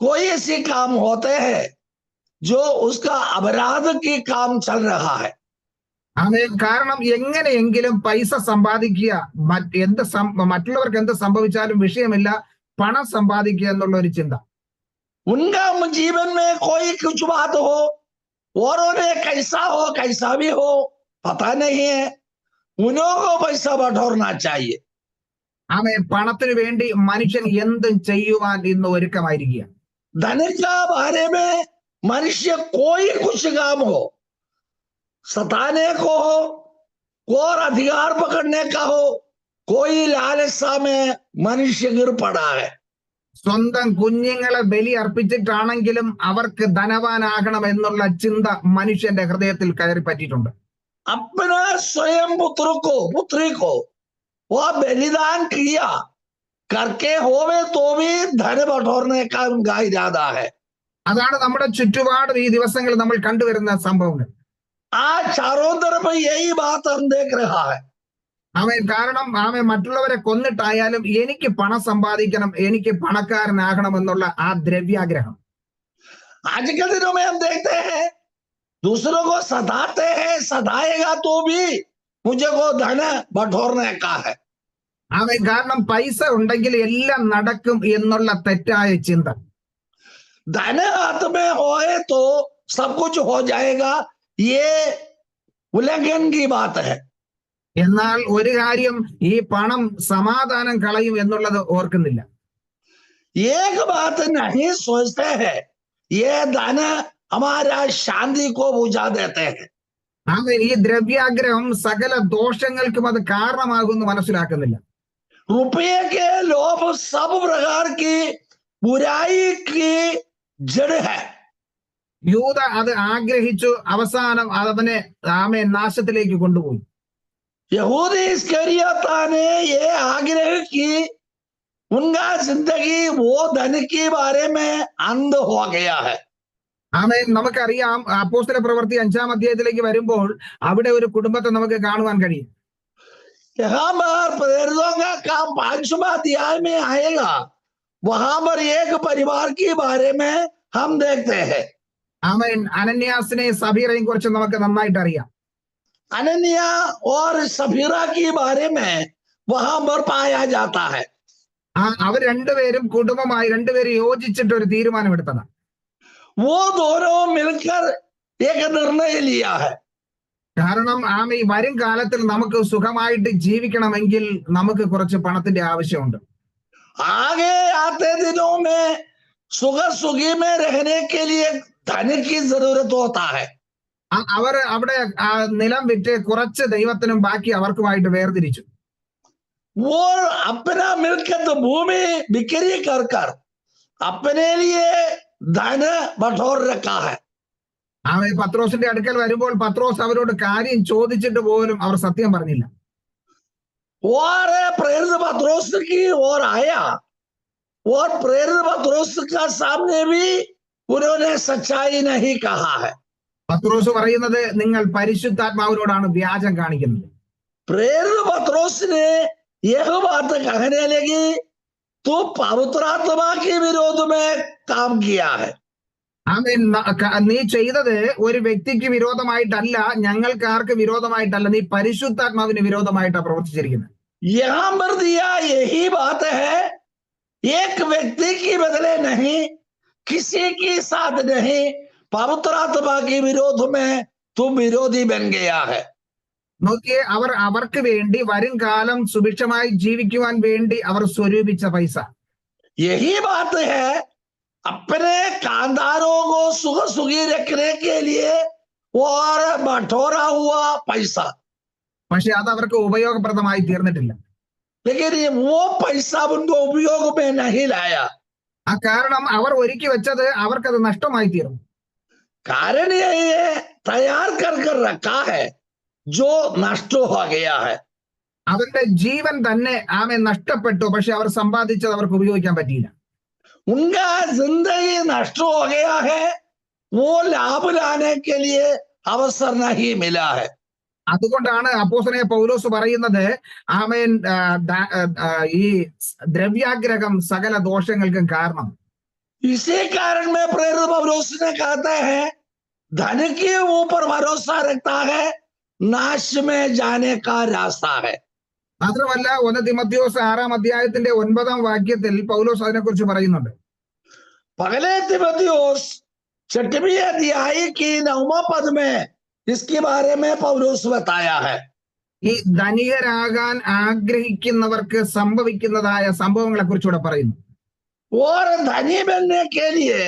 कोई ऐसी काम होते हैं जो उसका अपराध की काम चल रहा है। കാരണം എങ്ങനെയെങ്കിലും പൈസ സമ്പാദിക്കുക, മറ്റുള്ളവർക്ക് എന്ത് സംഭവിച്ചാലും വിഷയമില്ല, പണം സമ്പാദിക്കുക എന്നുള്ള ഒരു ചിന്ത. उनका जीवन में कोई कुछ बात हो और उन्हें कैसा भी हो पता नहीं है, उन्हों को पैसा बटोरना चाहिए। പണത്തിന് വേണ്ടി മനുഷ്യൻ എന്തും ചെയ്യുവാൻ ഇന്ന് ഒരുക്കമായിരിക്കുക. धन का बारे में मनुष्य कोई कुछ काम हो, सताने को हो और अधिकार पकड़ने का हो, कोई लालसा में मनुष्य गिर पड़ा है। സ്വന്തം കുഞ്ഞുങ്ങളെ ബലി അർപ്പിച്ചിട്ടാണെങ്കിലും അവർക്ക് ധനവാനാകണം എന്നുള്ള ചിന്ത മനുഷ്യന്റെ ഹൃദയത്തിൽ കയറി പറ്റിയിട്ടുണ്ട്. अपना स्वयं पुत्री को वह बलिदान किया करके होवे तो भी धन बटोरने का उनका इरादा है। അതാണ് നമ്മുടെ ചുറ്റുപാടും ഈ ദിവസങ്ങളിൽ നമ്മൾ കണ്ടുവരുന്ന സംഭവങ്ങൾ. आज चारों तरफ यही बात हम देख रहा है। കാരണം മറ്റുള്ളവരെ കൊന്നിട്ടായാലും എനിക്ക് പണം സമ്പാദിക്കണം, എനിക്ക് പണക്കാരനാകണം എന്നുള്ള ആ ദ്രവ്യാഗ്രഹം. आज के दिनों में हम देखते हैं दूसरों को सताते हैं, सताएगा तो भी मुझे को धन बटोरने का है। കാരണം പൈസ ഉണ്ടെങ്കിൽ എല്ലാം നടക്കും എന്നുള്ള തെറ്റായ ചിന്ത. धन हाथ में होए तो सब कुछ हो जाएगा, ये उल्लंघन की बात है। എന്നാൽ ഒരു കാര്യം, ഈ പണം സമാധാനം കളയും എന്നുള്ളത് ഓർക്കുന്നില്ല. एक बात नहीं सोचते हैं, ये धन हमारा शांति को बुझा देते हैं। ഈ ദ്രവ്യാഗ്രഹം സകല ദോഷങ്ങൾക്കും അത് കാരണമാകുമെന്ന് മനസ്സിലാക്കുന്നില്ല. रुपये के लोभ सब प्रकार की बुराई की जड़ है। യൂദ അത് ആഗ്രഹിച്ചു, അവസാനം അവനെ നാശത്തിലേക്ക് കൊണ്ടുപോയി. यहूदी इस्करियोता ने ये आग्रह की, उनका जिंदगी वो धन के बारे में अंध हो गया है। നമുക്കറിയാം, അപ്പോസ്തല പ്രവൃത്തി 5-ാം അധ്യായത്തിലേക്ക് വരുമ്പോൾ അവിടെ ഒരു കുടുംബത്തെ നമുക്ക് കാണുവാൻ കഴിയും. यहाँ पर प्रेरितों का काम 5वां अध्याय में आएगा, वहां पर एक परिवार के बारे में हम देखते हैं। അനന്യാസിനെ സഫീറയും കുറിച്ച് നമുക്ക് നന്നായിട്ട് അറിയാം. अनन्या और सफीरा के बारे में वहां पर पाया जाता है। അവർ രണ്ടുപേരും കുടുംബമായി രണ്ടുപേരും യോജിച്ചിട്ട് ഒരു തീരുമാനമെടുത്തതാണ്. वो दोनों मिलकर एक निर्णय लिया है। കാരണം ഈ വരും കാലത്തിൽ നമുക്ക് സുഖമായിട്ട് ജീവിക്കണമെങ്കിൽ നമുക്ക് കുറച്ച് പണത്തിന്റെ ആവശ്യമുണ്ട്. आगे आते दिनों में सुख सुखी में रहने के लिए धन की जरूरत होता है। അവർ അവിടെ നിലം വിറ്റ് കുറച്ച് ദൈവത്തിനും ബാക്കി അവർക്കുമായിട്ട് വേർതിരിച്ചു. वो अपना मिलकत भूमि बिक्री कर अपने लिए धन बटोर रखा है। പത്രോസിന്റെ അടുക്കൽ വരുമ്പോൾ പത്രോസ് അവരോട് കാര്യം ചോദിച്ചിട്ട് പോലും അവർ സത്യം പറഞ്ഞില്ല. और प्रेरित पत्रोस की ओर आया और प्रेरित पत्रोस का सामने भी उन्होंने सच्चाई नहीं कहा है। പത്രോസ് പറയുന്നത്, നിങ്ങൾ പരിശുദ്ധാത്മാവിനോടാണ് വ്യാജം കാണിക്കുന്നത്. प्रेरित पत्रोस ने यह बात कहने लगी, तो पवित्र आत्मा के विरोध में काम किया है। നീ ചെയ്തത് ഒരു വ്യക്തിക്ക് വിരോധമായിട്ടല്ല, ഞങ്ങൾക്ക് ആർക്ക് വിരോധമായിട്ടല്ല, നീ പരിശുദ്ധാത്മാവിന് വിരോധമായിട്ടാണ് പ്രവർത്തിച്ചിരിക്കുന്നത്. यहाँ पर दिया यही बात है, एक व्यक्ति की बदले नहीं, किसी के साथ नहीं, पवित्र आत्मा के विरोध में तुम विरोधी बन गया है। നോക്കിയേ, അവർക്ക് വേണ്ടി വരും കാലം സുഭിക്ഷമായി ജീവിക്കുവാൻ വേണ്ടി അവർ സ്വരൂപിച്ച പൈസ. यही बात है, अपने कांदारों को सुख सुखी रखने के लिए और बटोरा हुआ पैसा, പക്ഷെ അത് അവർക്ക് ഉപയോഗപ്രദമായി തീർന്നിട്ടില്ല. लेकिन वो पैसा उनको उपयोग में नहीं लाया। കാരണം അവർ ഒരുക്കി വെച്ചത് അവർക്കത് നഷ്ടമായി തീർന്നു. कारण यही है, तैयार कर रखा है जो नष्ट हो गया है। അവരുടെ ജീവൻ തന്നെ നഷ്ടപ്പെട്ടു, പക്ഷെ അവർ സമ്പാദിച്ചത് അവർക്ക് ഉപയോഗിക്കാൻ പറ്റിയില്ല. उनका जिंदगी नष्ट हो गया है, वो लाभ लाने के लिए अवसर नहीं मिला है। അതുകൊണ്ടാണ് അപ്പോസ്തലനായ പൗലോസ് പറയുന്നത്, ഈ ദ്രവ്യാഗ്രഹം സകല ദോഷങ്ങൾക്കും കാരണം. इसी कारण में प्रेरित पौलुस ने कहते हैं, धन के ऊपर भरोसा रखता है, नाश में जाने का रास्ता है। മാത്രമല്ല 1 തിമോഥെയോസ് 6-ാം അധ്യായത്തിന്റെ 9-ാം വാക്യത്തിൽ പൗലോസ് അതിനെക്കുറിച്ച് പറയുന്നുണ്ട്. पहले तिमोथेयुस 6वीं अध्याय की 9वां पद में इसके बारे में पौलुस बताया है। ഈ ധനികരാകാൻ ആഗ്രഹിക്കുന്നവർക്ക് സംഭവിക്കുന്നതായ സംഭവങ്ങളെ കുറിച്ചുകൂടെ പറയുന്നു. और धनी बनने के लिए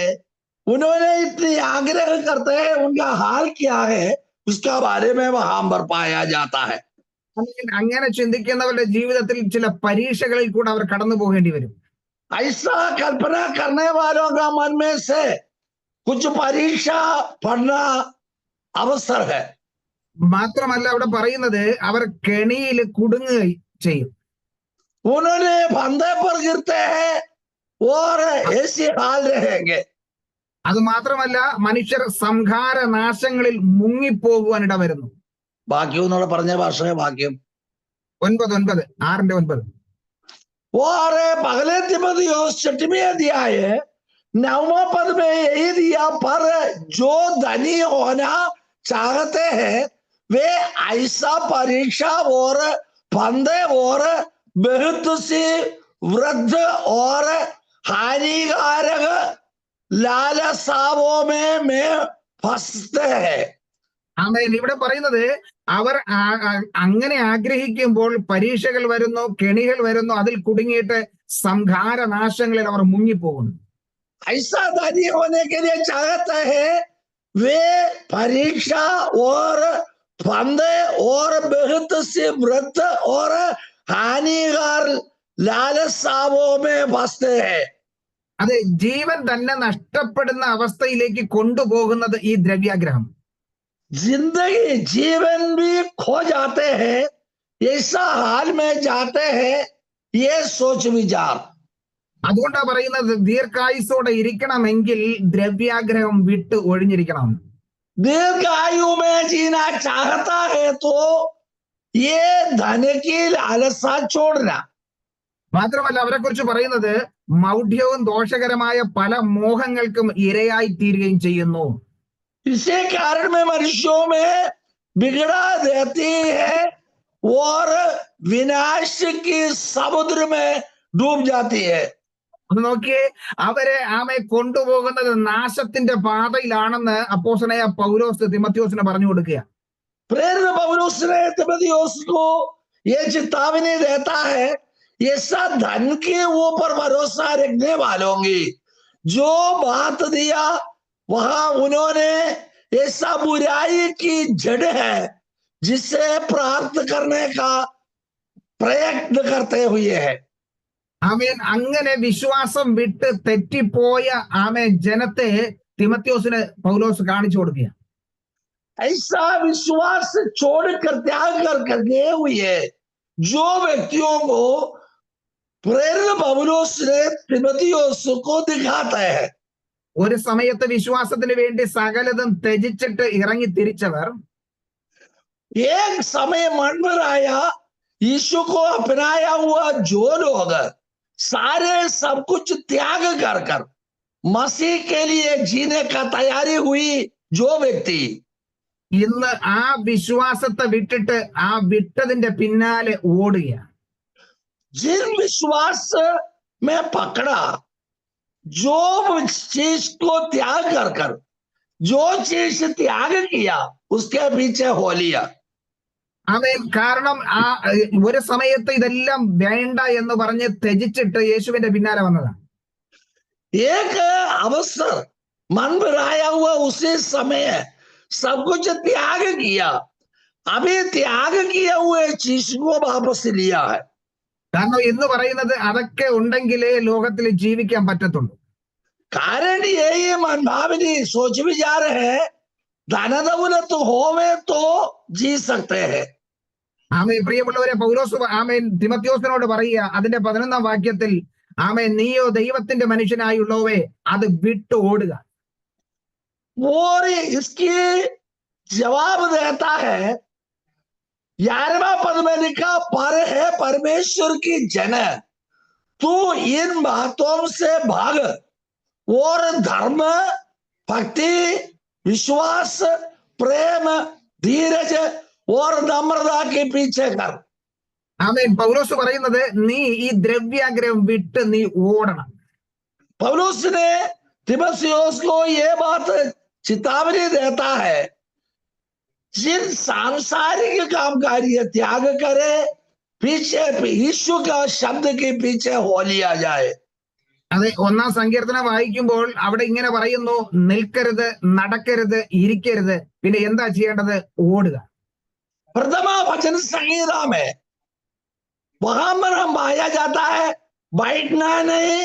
उन्होंने इतनी आग्रह करते हैं, उनका हाल क्या है उसका बारे में वहां पर पाया जाता है। അങ്ങനെ ചിന്തിക്കുന്നവരുടെ ജീവിതത്തിൽ ചില പരീക്ഷകളിൽ കൂടെ അവർ കടന്നു പോകേണ്ടി വരും. ऐसा कल्पना करने वालों का मन में से कुछ परीक्षा पढ़ना अवसर है. മാത്രമല്ല അവിടെ പറയുന്നത് അവർ കെണിയിൽ കുടുങ്ങുകയും ചെയ്യും. उन्होंने फंदे पर गिरते हैं और ऐसे हाल रहेंगे. അത് മാത്രമല്ല മനുഷ്യർ സംഹാര നാശങ്ങളിൽ മുങ്ങിപ്പോകുവാൻ ഇടവരുന്നു. വാക്യം എന്നുള്ള പറഞ്ഞ ഭാഷ വാക്യം 9:9 6:9. और पगले तिमोथियुस 6वें अध्याय 9वां पद में यही दिया, पर जो धनी होना चाहते हैं वे ऐसा परीक्षा और फंदे और बहुत सी वृद्ध और हानिकारक लालसाओं में फंसते हैं. ആമേൻ. ഇവിടെ പറയുന്നത് അവർ അങ്ങനെ ആഗ്രഹിക്കുമ്പോൾ പരീക്ഷകൾ വരുന്നു, കെണികൾ വരുന്നു, അതിൽ കുടുങ്ങിയിട്ട് സംഹാര നാശങ്ങളിൽ അവർ മുങ്ങിപ്പോകുന്നു. ऐसा धनी होने के लिए चाहते हैं वे परीक्षा और फंदे और बहुत सी वृद्ध और हानिकार लालसाओं में फंसते हैं. അത് ജീവൻ തന്നെ നഷ്ടപ്പെടുന്ന അവസ്ഥയിലേക്ക് കൊണ്ടുപോകുന്നത് ഈ ദ്രവ്യാഗ്രഹം. जिंदगी जीवन भी खो जाते हैं, ऐसा हाल में जाते हैं ये सोच विचार. അതുകൊണ്ടാ പറയുന്നത് ദീർഘായുസോടെ ഇരിക്കണമെങ്കിൽ ദ്രവ്യാഗ്രഹം വിട്ട് ഒഴിഞ്ഞിരിക്കണം. दीर्घायु में जीना चाहता है तो ये धन की लालसा छोड़ना. മാത്രമല്ല അവരെ കുറിച്ച് പറയുന്നത് മൗഢ്യവും ദോഷകരമായ പല മോഹങ്ങൾക്കും ഇരയായി തീരുകയും ചെയ്യുന്നു. इसी कारण में मनुष्यों में बिगड़ा देती है और विनाश की समुद्र में डूब जाती है. ഒന്ന് നോക്കിയേ, അവരെ കൊണ്ടുപോകുന്നത് നാശത്തിന്റെ പാതയിലാണെന്ന് അപ്പോസ്തലനായ പൗലോസ് തിമോഥെയോസിന് പറഞ്ഞു കൊടുക്കുക. प्रेरित पौलुस ने तिमोथियुस को ये चेतावनी देता है, ऐसा धन के ऊपर भरोसा रखने वालों की जो बात दिया वहां उन्होंने ऐसा बुराई की जड़ है जिसे प्राप्त करने का प्रयत्न करते हुए है. ആമേൻ. അങ്ങനെ വിശ്വാസം വിട്ട് തെറ്റിപ്പോയ ജനത്തെ തിമോഥെയോസിന് പൗലോസ് കാണിച്ചു കൊടുക്കുക. ऐसा विश्वास छोड़कर त्याग कर गए हुए जो व्यक्तियों को प्रेरित पौलुस ने तिमोथियुस को दिखाता है. ഒരു സമയത്ത് വിശ്വാസത്തിന് വേണ്ടി സകലതും ത്യജിച്ചിട്ട് ഇറങ്ങി തിരിച്ചവർ एक समय मन में आया, यीशु को अपनाया हुआ जो लोग सारे सब कुछ त्याग कर मसीह के लिए जीने का तैयारी हुई जो व्यक्ति ഇന്ന് ആ വിശ്വാസത്തെ വിട്ടിട്ട് ആ വിട്ടതിന്റെ പിന്നാലെ ഓടുകയാണ്. जिन विश्वास में पकड़ा, जो चीज को त्याग कर जो चीज त्याग किया उसके पीछे हो लिया. കാരണം ഒരു സമയത്ത് ഇതെല്ലാം വേണ്ട എന്ന് പറഞ്ഞ് ത്യജിച്ചിട്ട് യേശുവിന്റെ പിന്നാലെ വന്നതാണ്. एक अवसर मन में आया हुआ उसी समय सब कुछ त्याग किया, अभी त्याग किए हुए चीज को वापस लिया है. കാരണം ഇന്ന് പറയുന്നത് അതൊക്കെ ഉണ്ടെങ്കിലേ ലോകത്തിൽ ജീവിക്കാൻ പറ്റത്തുള്ളൂ. कारण यही मनभावनी सोच विचार है, धन दौलत होवे तो जी सकते हैं. പ്രിയമുള്ളവരെ, പൗലോസ് തിമോഥെയോസിനോട് പറയുക അതിന്റെ 11ാം വാക്യത്തിൽ നീയോ ദൈവത്തിന്റെ മനുഷ്യനായുള്ളവേ അത് വിട്ട് ഓടുക. और इसकी जवाब देता है 11वां पद में लिखा, पर है परमेश्वर की जन तू इन बातों से भाग और धर्म भक्ति विश्वास प्रेम धीरज और नम्रता के पीछे कर. പൗലോസ് പറയുന്നത് നീ ഈ ദ്രവ്യാഗ്രഹം വിട്ട് നീ ഓടണം. पौलुस ने तिमोथियुस को ये बात चेतावनी देता है, जिन सांसारिक कामकाजी त्याग करे, पीछे यीशु का शब्द के पीछे हो लिया जाए. അതെ, 1-ാം സങ്കീർത്തനം വായിക്കുമ്പോൾ അവിടെ ഇങ്ങനെ പറയുന്നു, നിൽക്കരുത്, നടക്കരുത്, ഇരിക്കരുത്, പിന്നെ എന്താ ചെയ്യേണ്ടത്? ഓടുക. प्रथमा भजन संहिता में वहां पर हम पाया जाता है बैठना नहीं,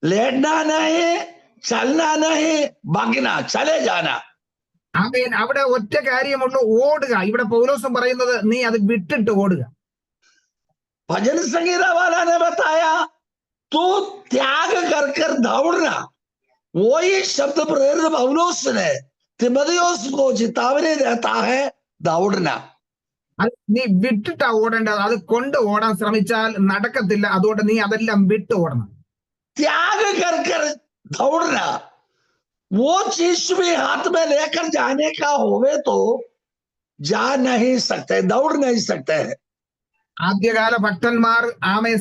लेटना नहीं, चलना नहीं, भागना, चले जाना। ആമേൻ. അവിടെ ഒറ്റ കാര്യമുള്ളൂ, ഓടുക. ഇവിടെ പൗലോസും പറയുന്നത് നീ അത് വിട്ടിട്ട് ഓടുക. भजन संहिता वाला ने बताया तू त्याग कर कर दौड़ना। वही शब्द प्रेरित पौलुस ने तिमोथियुस को चेतावनी देता है, दौड़ना। അത് നീ വിട്ടിട്ടാ ഓടേണ്ടത്. അത് കൊണ്ട് ഓടാൻ ശ്രമിച്ചാൽ നടക്കത്തില്ല. അതുകൊണ്ട് നീ അതെല്ലാം വിട്ട് ഓടണം. त्याग कर कर दौड़ना, वो चीज भी हाथ में लेकर जाने का होवे तो जा नहीं सकते, दौड़ नहीं सकते हैं। ആദ്യകാല ഭക്തന്മാർ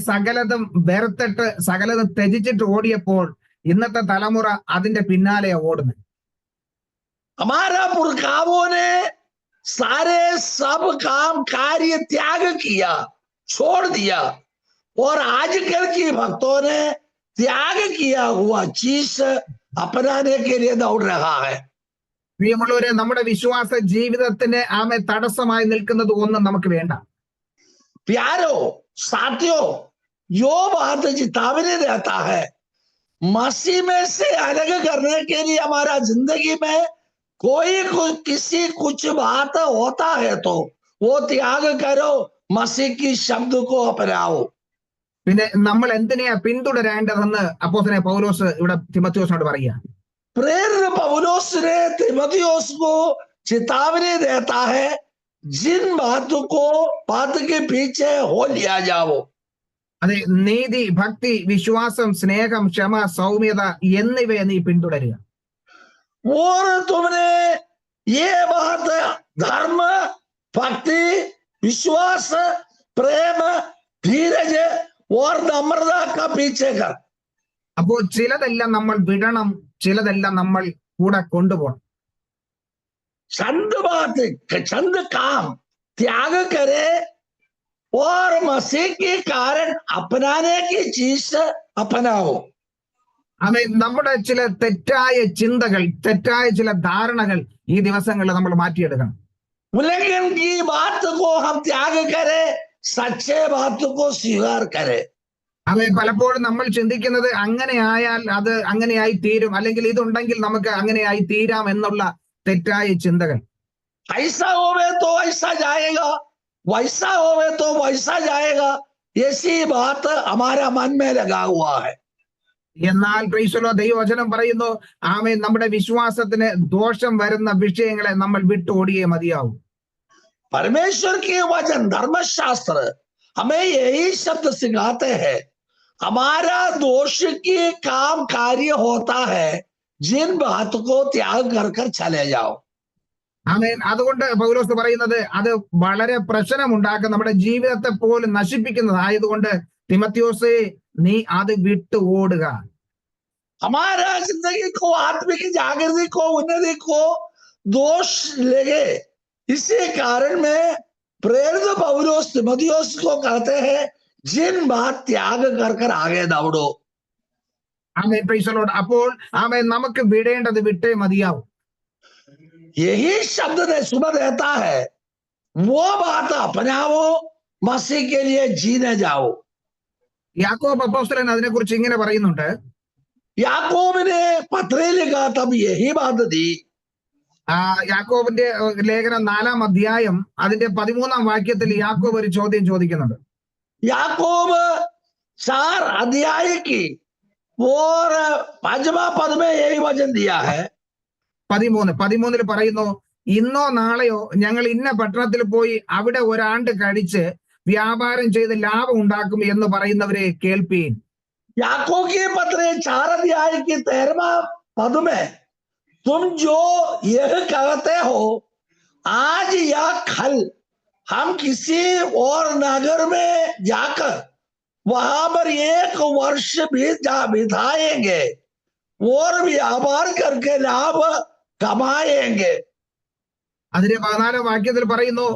സകലതും വെറുത്തിട്ട് സകലതും ത്യജിച്ചിട്ട് ഓടിയപ്പോൾ ഇന്നത്തെ തലമുറ അതിന്റെ പിന്നാലെ ഓടുന്നു. हमारा पुरखाओं ने सारे सब काम कार्य त्याग किया, छोड़ दिया, और आजकल की भक्तों ने त्याग किया हुआ चीज अपनाने के लिए दौड़ रहा है। പ്രിയമുള്ളവരെ, നമ്മുടെ വിശ്വാസ ജീവിതത്തിന് തടസ്സമായി നിൽക്കുന്നത് ഒന്നും നമുക്ക് വേണ്ട. प्यारो साथियों, यो बात चेतावनी देता है, मसीह में से अलग करने के लिए हमारा जिंदगी में कोई किसी कुछ बात होता है तो वो त्याग करो, मसीह की शब्द को अपनाओ। പിന്നെ നമ്മൾ എന്തിനെയാ പിന്തുടരേണ്ടതെന്ന് അപ്പോസ്തലനായ പൗലോസ് ഇവിടെ തിമോഥെയോസിനോട് പറയുക. प्रेरित पौलुस ने तिमोथियुस को चेतावनी देता है, जिन बात के पीछे हो लिया जाओ। അതെ, നീതി, ഭക്തി, വിശ്വാസം, സ്നേഹം, ക്ഷമ, സൗമ്യത എന്നിവയെ നീ പിന്തുടരുക. और तुमने ये बात धर्म, भक्ति, विश्वास, प्रेम, धीरज और नम्रता का पीछे कर। അപ്പോൾ ചിലതെല്ലാം നമ്മൾ വിടണം, ചിലതെല്ലാം നമ്മൾ കൂടെ കൊണ്ടുപോകണം. चंद बात, चंद काम त्याग करे और मसीह के कारण अपनाने की चीज अपनाओ। നമ്മുടെ ചില തെറ്റായ ചിന്തകൾ, തെറ്റായ ചില ധാരണകൾ ഈ ദിവസങ്ങളിൽ നമ്മൾ മാറ്റിയെടുക്കണം. उल्लंघन की बात को हम त्याग करें, सच्चे बात को स्वीकार करें। പലപ്പോഴും നമ്മൾ ചിന്തിക്കുന്നത് അങ്ങനെ ആയാൽ അത് അങ്ങനെയായി തീരും, അല്ലെങ്കിൽ ഇതുണ്ടെങ്കിൽ നമുക്ക് അങ്ങനെയായി തീരാം എന്നുള്ള തെറ്റായ ചിന്തകൾ. ऐसा होवे तो ऐसा जाएगा, वैसा होवे तो वैसा जाएगा, ऐसी बात हमारा मन में लगा हुआ है। എന്നാൽ പ്രൈസലോ, ദൈവവചനം പറയുന്നു, നമ്മുടെ വിശ്വാസത്തിന് ദോഷം വരുന്ന വിഷയങ്ങളെ നമ്മൾ വിട്ടോടിയേ മതിയാവും. परमेश्वर के वचन धर्मशास्त्र हमें यही शब्द सिखाते हैं, हमारा दोष की काम कार्य होता है, जिन बात को त्याग कर कर चले जाओ। അതുകൊണ്ട് പൗലോസ് പറയുന്നത് അത് വളരെ പ്രശ്നമുണ്ടാക്കുന്ന, നമ്മുടെ ജീവിതത്തെ പോലും നശിപ്പിക്കുന്നതായതുകൊണ്ട് തിമോഥെയോസേ, നീ അത് വിട്ടു ഓടുക. हमारा जिंदगी को, आत्मिक जागृति को, उन्नति को दोष लगे, इसी कारण में प्रेरित पौलुस तिमोथियुस को कहते हैं, जिन बात त्याग कर कर आगे दौड़ो। അപ്പോൾ നമുക്ക് വിടേണ്ടത് വിട്ടേ മതിയാവും. यही शब्द ने सुबह देता है, वो बात अपनाओ, मसीह के लिए जीने जाओ। യാക്കോബ് അപ്പോസ്തലൻ അതിനെക്കുറിച്ച് ഇങ്ങനെ പറയുന്നുണ്ട്. याकूब ने पत्र लिखा तब यही बात थी। യാക്കോബിന്റെ ലേഖനം 4-ാം അധ്യായം അതിന്റെ 13-ാം വാക്യത്തിൽ യാക്കോബ് ഒരു ചോദ്യം ചോദിക്കുന്നുണ്ട്. याकूब 4 अध्याय की और 5वां पद में यही वचन दिया है। 13 പറയുന്നു, ഇന്നോ നാളെയോ ഞങ്ങൾ ഇന്ന പട്ടണത്തിൽ പോയി അവിടെ ഒരാണ്ട് കഴിച്ച് വ്യാപാരം ചെയ്ത് ലാഭം ഉണ്ടാക്കും എന്ന് പറയുന്നവരെ കേൾപ്പീൻ. याकूब के पत्र 4 अध्याय की 13वां पद में तुम जो यह कहते हो, आज या कल हम किसी और नगर में जाकर वहां पर 1 वर्ष बिताएंगे और व्यापार करके लाभ कमाएंगे। അതിന്റെ 14-ാം വാക്യത്തിൽ പറയുന്നു,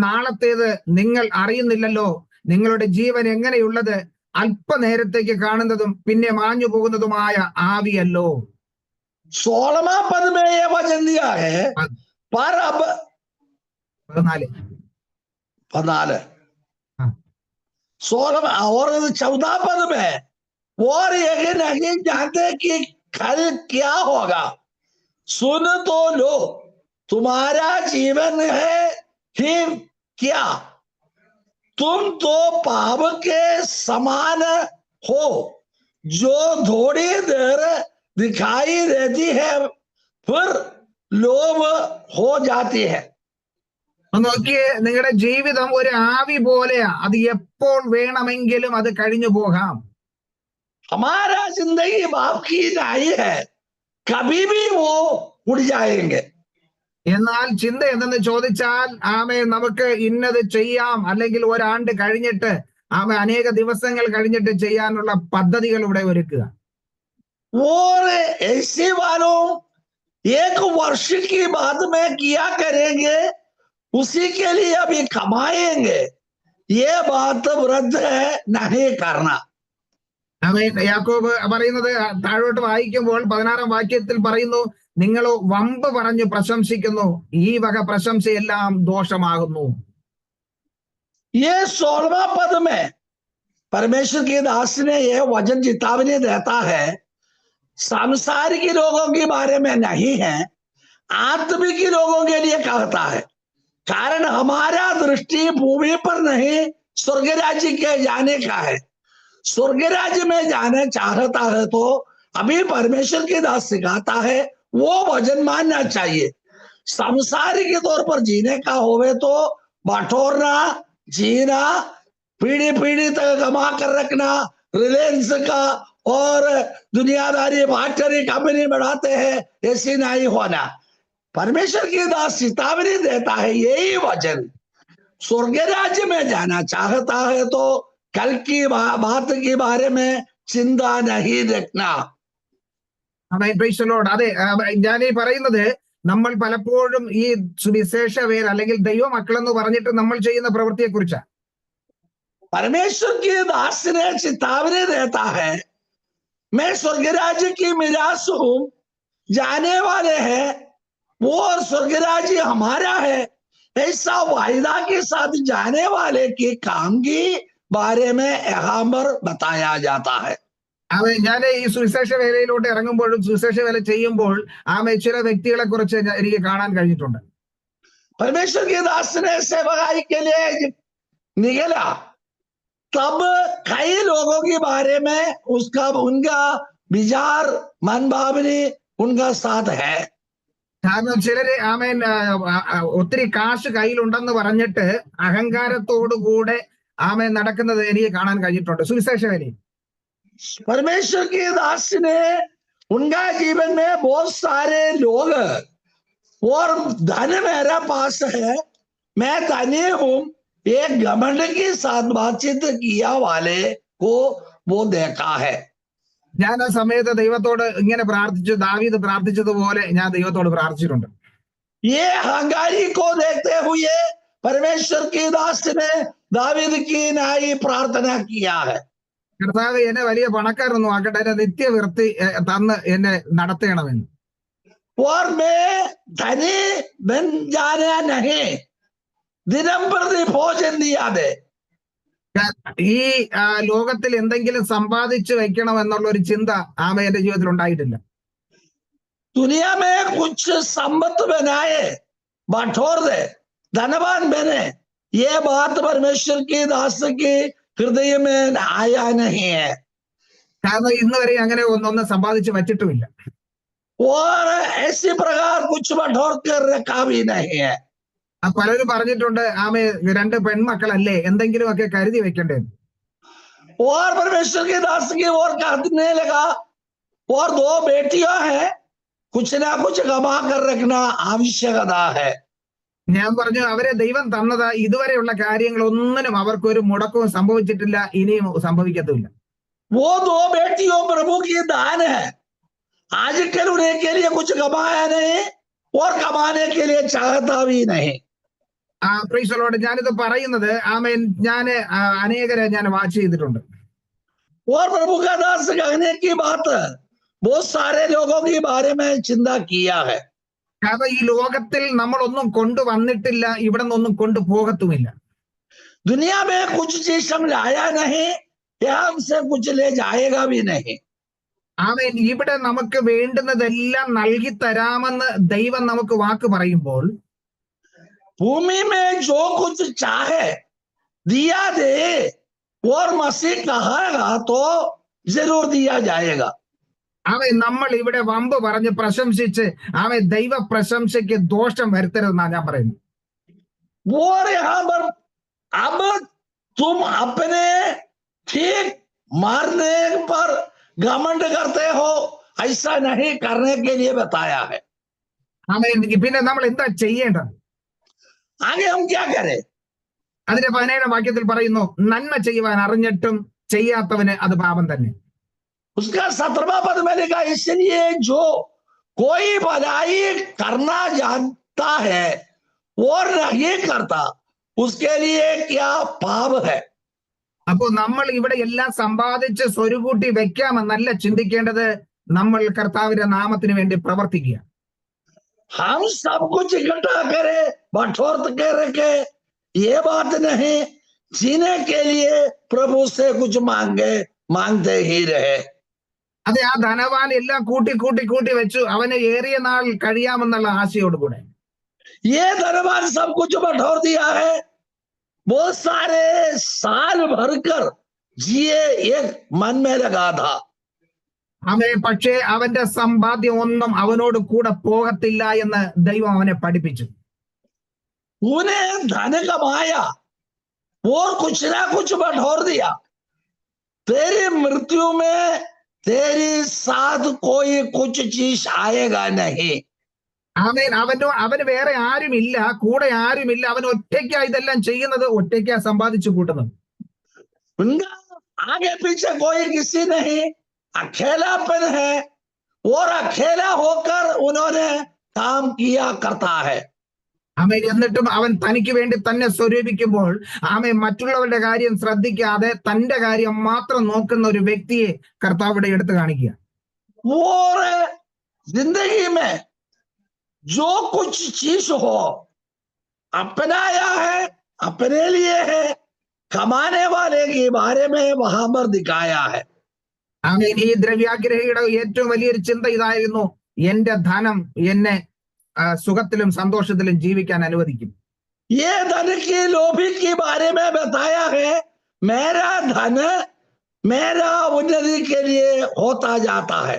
നാളത്തേത് നിങ്ങൾ അറിയുന്നില്ലല്ലോ, നിങ്ങളുടെ ജീവൻ എങ്ങനെയുള്ളത്, അല്പനേരത്തേക്ക് കാണുന്നതും പിന്നെ മാഞ്ഞു പോകുന്നതുമായ ആവിയല്ലോ. 16वां पद में यह वचन दिया है, पर अब 14 14 हाँ। 16 और 14 पद में, और ये नहीं जानते कि कल क्या होगा, सुन तो लो, तुम्हारा जीवन है ही क्या, तुम तो पाप के समान हो, जो थोड़ी देर दिखाई देती है फिर लोभ हो जाती है। അപ്പൊ നോക്കിയേ, നിങ്ങളുടെ ജീവിതം ഒരു ആവി പോലെയാ. അത് എപ്പോൾ വേണമെങ്കിലും അത് കഴിഞ്ഞു പോകാം. हमारा जिंदगी बाप की नहीं है, कभी भी वो उड़ जाएंगे। എന്നാൽ ചിന്ത എന്തെന്ന് ചോദിച്ചാൽ, നമുക്ക് ഇന്നത് ചെയ്യാം, അല്ലെങ്കിൽ ഒരാണ്ട് കഴിഞ്ഞിട്ട് അനേക ദിവസങ്ങൾ കഴിഞ്ഞിട്ട് ചെയ്യാനുള്ള പദ്ധതികൾ ഇവിടെ ഒരുക്കുക. और ऐसे वालों 1 वर्ष की बाद में किया करेंगे, उसी के लिए अभी कमाएंगे, ये बात वृद्ध है नहीं करना। യാക്കോബ് പറയുന്നത് താഴോട്ട് വായിക്കുമ്പോൾ 16-ാം വാക്യത്തിൽ പറയുന്നു, നിങ്ങൾ വമ്പ് പറഞ്ഞു പ്രശംസിക്കുന്നു, ഈ വക പ്രശംസയെല്ലാം ദോഷമാകുന്നു. ये 16वां पद में परमेश्वर के दास ने यह वचन चेतावनी देता है, सांसारिक लोगों के बारे में नहीं है, आत्मिक लोगों के लिए कहता है। कारण हमारा दृष्टि भूमि पर नहीं स्वर्ग राज्य के जाने का है। स्वर्ग राज्य में जाना चाहता है तो अभी परमेश्वर के दास सिखाता है वो वचन मानना चाहिए। सांसारिक तौर पर जीने का होवे तो बटोरना, जीना, पीढ़ी पीढ़ी तक कमा कर रखना, रिलायंस का और दुनियादारी फैक्ट्री कंपनी बढ़ाते हैं, ऐसी नहीं होना। परमेश्वर की दास चेतावनी देता है यही वचन, स्वर्ग राज्य में जाना चाहता है तो कल की बात के बारे में चिंता नहीं रखना। അതെ, ഞാൻ ഈ പറയുന്നത്, നമ്മൾ പലപ്പോഴും ഈ സുവിശേഷ വേല അല്ലെങ്കിൽ ദൈവ മക്കളെന്ന് പറഞ്ഞിട്ട് നമ്മൾ ചെയ്യുന്ന പ്രവൃത്തിയെ കുറിച്ചാണ്. परमेश्वर की दास ने चेतावनी देता है, मैं स्वर्ग राज्य की मिरास हूं, जाने वाले हैं वो, और स्वर्ग राज्य हमारा है, ऐसा वायदा के साथ जाने वाले के काम के बारे में यहाँ पर बताया जाता है। ഞാൻ ഈ സുവിശേഷ വേലയിലോട്ട് ഇറങ്ങുമ്പോഴും സുവിശേഷ വേല ചെയ്യുമ്പോൾ ചില വ്യക്തികളെ കുറിച്ച് എനിക്ക് കാണാൻ കഴിഞ്ഞിട്ടുണ്ട്. परमेश्वर के दास ने सेवकाई के लिए निकला, तब कई लोगों के बारे में उनका विचार, मन भावनी उनका साथ है। കാരണം ചിലര് ഒത്തിരി കാശ് കയ്യിലുണ്ടെന്ന് പറഞ്ഞിട്ട് അഹങ്കാരത്തോടുകൂടെ നടക്കുന്നത് എനിക്ക് കാണാൻ കഴിഞ്ഞിട്ടുണ്ട് സുവിശേഷ വേലയിൽ. परमेश्वर के दास ने उनका जीवन में बहुत सारे लोग, और धन मेरा पास है, मैं धनी हूं, एक घमंड के साथ बातचीत किया वाले को वो देखा है। ഞാൻ ആ സമയത്ത് ദൈവത്തോട് ഇങ്ങനെ പ്രാർത്ഥിച്ചു, ദാവീദ് പ്രാർത്ഥിച്ചതുപോലെ ഞാൻ ദൈവത്തോട് പ്രാർത്ഥിച്ചിട്ടുണ്ട്. ये अहंकारी को देखते हुए परमेश्वर के दास ने दावीद की नाई प्रार्थना किया है, കർത്താവ് എന്നെ വലിയ പണക്കാരൊന്നും ആക്കട്ടെ, എന്നെ നിത്യവൃത്തി തന്ന് എന്നെ നടത്തണമെന്ന്. और मैं धनी बन जाना नहीं, दिनम प्रति भोजन दिया दे। ഈ ലോകത്തിൽ എന്തെങ്കിലും സമ്പാദിച്ചു വെക്കണം എന്നുള്ള ഒരു ചിന്ത എന്റെ ജീവിതത്തിൽ ഉണ്ടായിട്ടില്ല. दुनिया में कुछ संपत्ति बनाए, बटोर दे, धनवान बने, ये बात परमेश्वर की दास के हृदय में आया नहीं है। കാരണം ഇന്ന് വരെ അങ്ങനെ ഒന്നും സമ്പാദിച്ചു വച്ചിട്ടുമില്ല. और ऐसी प्रकार कुछ बटोर कर रखा भी नहीं है। പലരും പറഞ്ഞിട്ടുണ്ട്, 2 പെൺമക്കളല്ലേ, എന്തെങ്കിലുമൊക്കെ കരുതി വെക്കണ്ടേ. और परमेश्वर के दास की ओर कहने लगा, और 2 बेटियां हैं, कुछ ना कुछ कमा कर रखना आवश्यकता है। ഞാൻ പറഞ്ഞു, അവരെ ദൈവം തന്നത് ഇതുവരെയുള്ള കാര്യങ്ങളൊന്നിനും അവർക്കൊരു മുടക്കവും സംഭവിച്ചിട്ടില്ല, ഇനിയും സംഭവിക്കത്തുമില്ല. वो 2 बेटियों प्रभु की दान है, आजकल उन्हें के लिए कुछ कमाया नहीं और कमाने के लिए चाहता भी नहीं। Price the Lord. ഞാനിത് പറയുന്നത് ഞാൻ അനേകരെ ഞാൻ വാച്ച് ചെയ്തിട്ടുണ്ട്. और प्रभु का दास कहने की बात बहुत सारे लोगों के बारे में चिंता किया है। കാരണം ഈ ലോകത്തിൽ നമ്മളൊന്നും കൊണ്ടുവന്നിട്ടില്ല, ഇവിടെ നിന്നൊന്നും കൊണ്ടുപോകത്തുമില്ല. दुनिया में कुछ चीज हम लाया नहीं, यह हमसे कुछ ले जाएगा भी नहीं। ആമേൻ. ഇവിടെ നമുക്ക് വേണ്ടുന്നതെല്ലാം നൽകി തരാമെന്ന് ദൈവം നമുക്ക് വാക്ക് പറയുമ്പോൾ भूमि में जो कुछ चाहे दिया दे, और मसीह कहेगा तो जरूर दिया जाएगा। ആമേൻ. നമ്മൾ ഇവിടെ വമ്പ് പറഞ്ഞ് പ്രശംസിച്ച് ആമേൻ ദൈവ പ്രശംസയ്ക്ക് ദോഷം വരുത്തരുതെന്നാണ് ഞാൻ പറയുന്നത്. और यहाँ पर अब तुम अपने ठीक मारने पर घमंड करते हो, ऐसा नहीं करने के लिए बताया है। ആമേൻ. പിന്നെ നമ്മൾ എന്താ ചെയ്യേണ്ടത്? आगे हम क्या करें? അതിന്റെ 17 വാക്യത്തിൽ പറയുന്നു, നന്മ ചെയ്യുവാൻ അറിഞ്ഞിട്ടും ചെയ്യാത്തവന് അത് പാപം തന്നെ. उसका 17वां पद में लिखा, इसलिए जो कोई भलाई करना जानता है और नहीं करता, उसके लिए क्या पाप है? അപ്പോ നമ്മൾ ഇവിടെ എല്ലാം സമ്പാദിച്ച് സ്വരുകൂട്ടി വെക്കാമെന്നല്ല ചിന്തിക്കേണ്ടത്, നമ്മൾ കർത്താവിന്റെ നാമത്തിന് വേണ്ടി പ്രവർത്തിക്കുക. हम सब कुछ इकट्ठा करें, बटोर के रखे, ये बात नहीं। जीने के लिए प्रभु से कुछ मांगते ही रहे। അതെ, ആ ധനവാൻ എല്ലാം കൂട്ടി കൂട്ടി കൂട്ടി വെച്ചു, അവന് ഏറിയ നാൾ കഴിയാമെന്നുള്ള ആശയോടുകൂടെ. ये धनवान सब कुछ बटोर दिया है, बहुत सारे साल भरकर जिए, एक मन में लगा था। പക്ഷേ അവന്റെ സമ്പാദ്യം ഒന്നും അവനോട് കൂടെ പോകത്തില്ല എന്ന് ദൈവം അവനെ പഠിപ്പിച്ചു. उन्हें धन कमाया और कुछ ना कुछ बटोर दिया। तेरी मृत्यु में तेरी साथ कोई कुछ चीज आएगा नहीं। അവന് വേറെ ആരുമില്ല, കൂടെ ആരുമില്ല. അവൻ ഒറ്റയ്ക്കാ ഇതെല്ലാം ചെയ്യുന്നത്, ഒറ്റയ്ക്കാ സമ്പാദിച്ചു കൂട്ടുന്നത്. उनका आगे पीछे कोई किसी नहीं, अकेलापन है, और अकेला होकर उन्होंने काम किया करता है। എന്നിട്ടും അവൻ തനിക്ക് വേണ്ടി തന്നെ സ്വരൂപിക്കുമ്പോൾ മറ്റുള്ളവരുടെ കാര്യം ശ്രദ്ധിക്കാതെ തന്റെ കാര്യം മാത്രം നോക്കുന്ന ഒരു വ്യക്തിയെ കർത്താവ് ഇവിടെ എടുത്തു കാണിക്കുക. और जिंदगी में जो कुछ चीज हो अपनाया है, अपने लिए है, कमाने वाले के बारे में वहां पर दिखाया है। ഈ ദ്രവ്യാഗ്രഹിയുടെ ഏറ്റവും വലിയൊരു ചിന്ത ഇതായിരുന്നു, എന്റെ ധനം എന്നെ സുഖത്തിലും സന്തോഷത്തിലും ജീവിക്കാൻ അനുവദിക്കും. ये धन की लोभी के बारे में बताया है, मेरा धन मेरा उन्नति के लिए होता जाता है।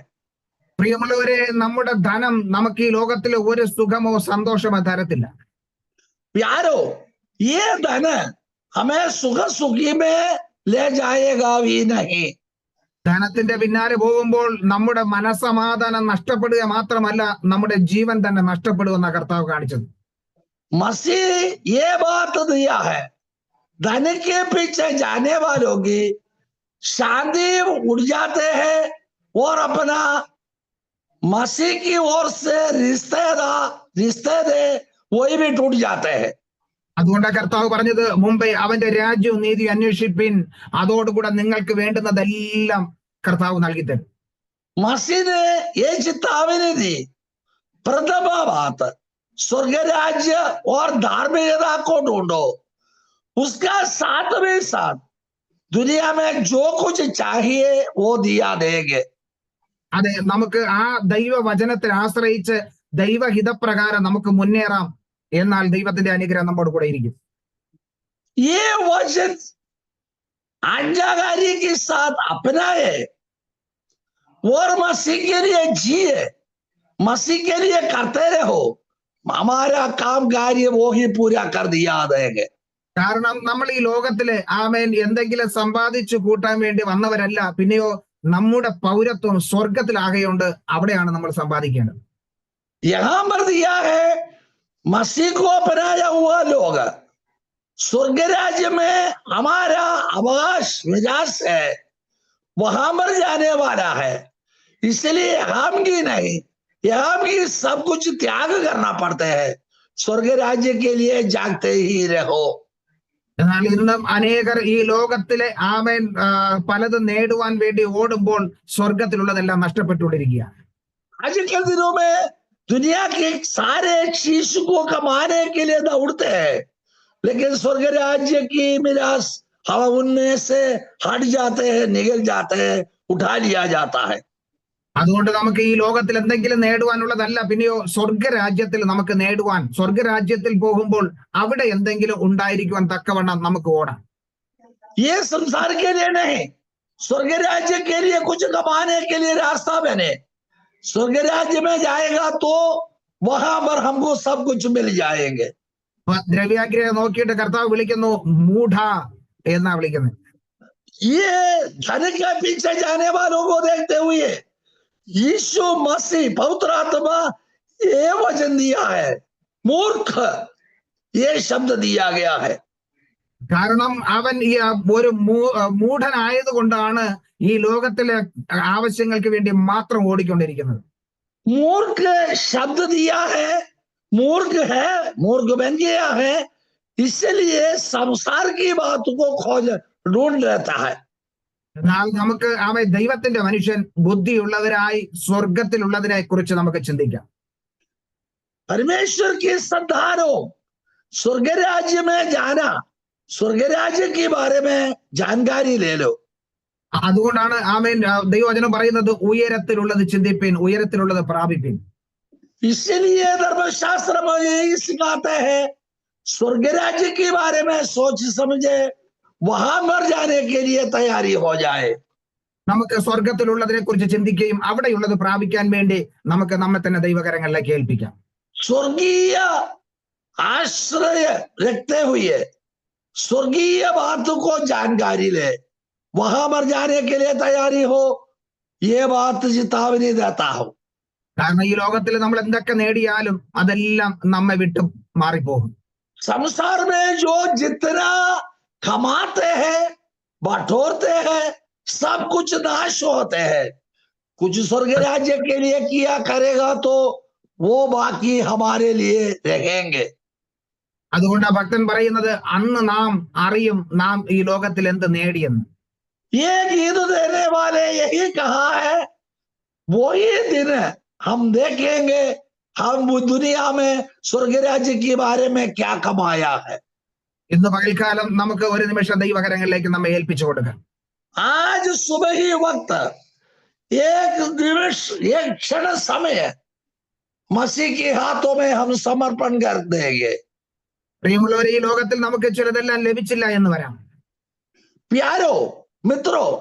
പ്രിയമുള്ളവരെ, നമ്മുടെ ധനം നമുക്ക് ഈ ലോകത്തിലെ ഒരു സുഖമോ സന്തോഷമോ തരത്തില്ല. प्यारो, ये धन हमें सुख सुखी में ले जाएगा भी नहीं। ധനത്തിന്റെ പിന്നാലെ പോകുമ്പോൾ നമ്മുടെ മനസ്സമാധാനം നഷ്ടപ്പെടുക മാത്രമല്ല, നമ്മുടെ ജീവൻ തന്നെ നഷ്ടപ്പെടുമെന്ന കർത്താവ് കാണിച്ചത്. मसीह ये बात दिया है, धन के पीछे जाने वालों की शांति उड़ जाते हैं, और अपना मसीह की ओर से रिश्ते दे वही भी टूट जाते हैं। അതുകൊണ്ട് കർത്താവ് പറഞ്ഞത് മുമ്പേ അവന്റെ രാജ്യവും നീതി അന്വേഷിപ്പിൻ, അതോടുകൂടെ നിങ്ങൾക്ക് വേണ്ടുന്നതെല്ലാം കർത്താവ് നൽകി തരും. मसीह ने ये चेतावनी दी, प्रथम बात स्वर्ग राज्य और धार्मिकता को ढूंढो, उसका साथ में साथ दुनिया में जो कुछ चाहिए वो दिया देंगे। അതെ, നമുക്ക് ആ ദൈവവചനത്തെ ആശ്രയിച്ച് ദൈവഹിതപ്രകാരം നമുക്ക് മുന്നേറാം, എന്നാൽ ദൈവത്തിന്റെ അനുഗ്രഹം നമ്മോട് കൂടെ ഇരിക്കും. ये वचन आज्ञाकारी के साथ अपनाए और मसीह के लिए जिए, मसीह के लिए करते रहो, हमारा काम कार्य वो ही पूरा कर दिया देंगे। കാരണം നമ്മൾ ഈ ലോകത്തിലെ എന്തെങ്കിലും സമ്പാദിച്ചു കൂട്ടാൻ വേണ്ടി വന്നവരല്ല, പിന്നെയോ നമ്മുടെ പൗരത്വം സ്വർഗത്തിലാകെയുണ്ട്, അവിടെയാണ് നമ്മൾ സമ്പാദിക്കേണ്ടത്. यहाँ पर दिया है, मसीह को अपनाया हुआ लोग स्वर्ग राज्य में हमारा अवकाश मिजाज है, वहां पर जाने वाला है। इसलिए हम की नहीं, यहाँ भी सब कुछ त्याग करना पड़ता है। स्वर्ग राज्य के लिए जागते ही रहो। എന്നാൽ ഇന്നും അനേകർ ഈ ലോകത്തിലെ പലതും നേടുവാൻ വേണ്ടി ഓടുമ്പോൾ സ്വർഗത്തിലുള്ളതെല്ലാം നഷ്ടപ്പെട്ടുകൊണ്ടിരിക്കുകയാണ്. आजकल दिनों में दुनिया के सारे चीज को कमाने के लिए दौड़ते हैं, लेकिन स्वर्ग राज्य की मिरास हम उनमें से हट जाते हैं, निकल जाते हैं, उठा लिया जाता है। അതുകൊണ്ട് നമുക്ക് ഈ ലോകത്തിൽ എന്തെങ്കിലും നേടുവാനുള്ളതല്ല, പിന്നെയോ സ്വർഗരാജ്യത്തിൽ നമുക്ക് നേടുവാൻ, സ്വർഗരാജ്യത്തിൽ പോകുമ്പോൾ അവിടെ എന്തെങ്കിലും ഉണ്ടായിരിക്കുവാൻ തക്കവണ്ണം നമുക്ക് ഓടാം. ये संसार के लिए नहीं, स्वर्ग राज्य के लिए कुछ कमाने के लिए रास्ता बने। स्वर्ग राज्य में जाएगा तो वहां पर हमको सब कुछ मिल जाएंगे। അപ്പൊ ദ്രവ്യാഗ്രഹം നോക്കിയിട്ട് കർത്താവ് വിളിക്കുന്നു മൂഢ എന്നാ വിളിക്കുന്നത്. ये धन के पीछे जाने वालों को देखते हुए यीशु मसीह पवित्र आत्मा ये वचन दिया है, मूर्ख, ये शब्द दिया गया है। കാരണം അവൻ ഈ ഒരു മൂഢനായത് കൊണ്ടാണ് ഈ ലോകത്തിലെ ആവശ്യങ്ങൾക്ക് വേണ്ടി മാത്രം ഓടിക്കൊണ്ടിരിക്കുന്നത്. मूर्ख शब्द दिया है, मूर्ख है, मूर्ख बन गया है, इसलिए संसार की बात को खोज ढूंढ रहता है। എന്നാൽ നമുക്ക് അവൻ ദൈവത്തിന്റെ മനുഷ്യൻ ബുദ്ധിയുള്ളവരായി സ്വർഗത്തിലുള്ളതിനെ കുറിച്ച് നമുക്ക് ചിന്തിക്കാം. परमेश्वर के संतानों, स्वर्ग राज्य में जाना, स्वर्ग राज्य के बारे में जानकारी ले लो। അതുകൊണ്ടാണ് ആമേൻ ദൈവവചനം പറയുന്നത് ഉയരത്തിലുള്ളത് ചിന്തിപ്പിൻ, ഉയരത്തിലുള്ളത് പ്രാപിപ്പിൻ. इसीलिए धर्मशास्त्र में यही सिखाते हैं, स्वर्ग राज्य के बारे में सोच समझे वहां मर जाने के लिए तैयारी हो जाए। നമുക്ക് സ്വർഗത്തിലുള്ളതിനെ കുറിച്ച് ചിന്തിക്കുകയും അവിടെയുള്ളത് പ്രാപിക്കാൻ വേണ്ടി നമുക്ക് നമ്മെ തന്നെ ദൈവകരങ്ങളിലേക്ക് ഏൽപ്പിക്കാം. स्वर्गीय आश्रय रखते हुए स्वर्गीय बातों को जानकारी ले, वहां मर जाने के लिए तैयारी हो, ये बात चेतावनी देता हूं। കാരണം ഈ ലോകത്തിൽ നമ്മൾ എന്തൊക്കെ നേടിയാലും അതെല്ലാം നമ്മെ വിട്ട് മാറിപ്പോകും. संसार में जो जितना कमाते हैं, बटोरते हैं, सब कुछ नाश होते हैं। कुछ स्वर्ग राज्य के लिए किया करेगा तो वो बाकी हमारे लिए रहेंगे। അതുകൊണ്ട് ആ ഭക്തൻ പറയുന്നത് അന്ന് നാം അറിയും നാം ഈ ലോകത്തിൽ എന്ത് നേടിയെന്ന്. ये गीत देने वाले यही कहा है, वही दिन हम देखेंगे हम दुनिया में स्वर्ग राज्य के बारे में क्या कमाया है। ഇന്ന് പകൽക്കാലം നമുക്ക് ഒരു നിമിഷം ദൈവകരങ്ങളിലേക്ക് നമ്മെ ഏൽപ്പിച്ചു കൊടുക്കാം. आज सुबह ही वक्त एक निमिष, एक क्षण समय मसीह के हाथों में हम समर्पण कर देंगे। പ്രിയമുള്ളവരെ, ഈ ലോകത്തിൽ നമുക്ക് ചിലതെല്ലാം ലഭിച്ചില്ല എന്ന് വരാം. प्यारो मित्रों,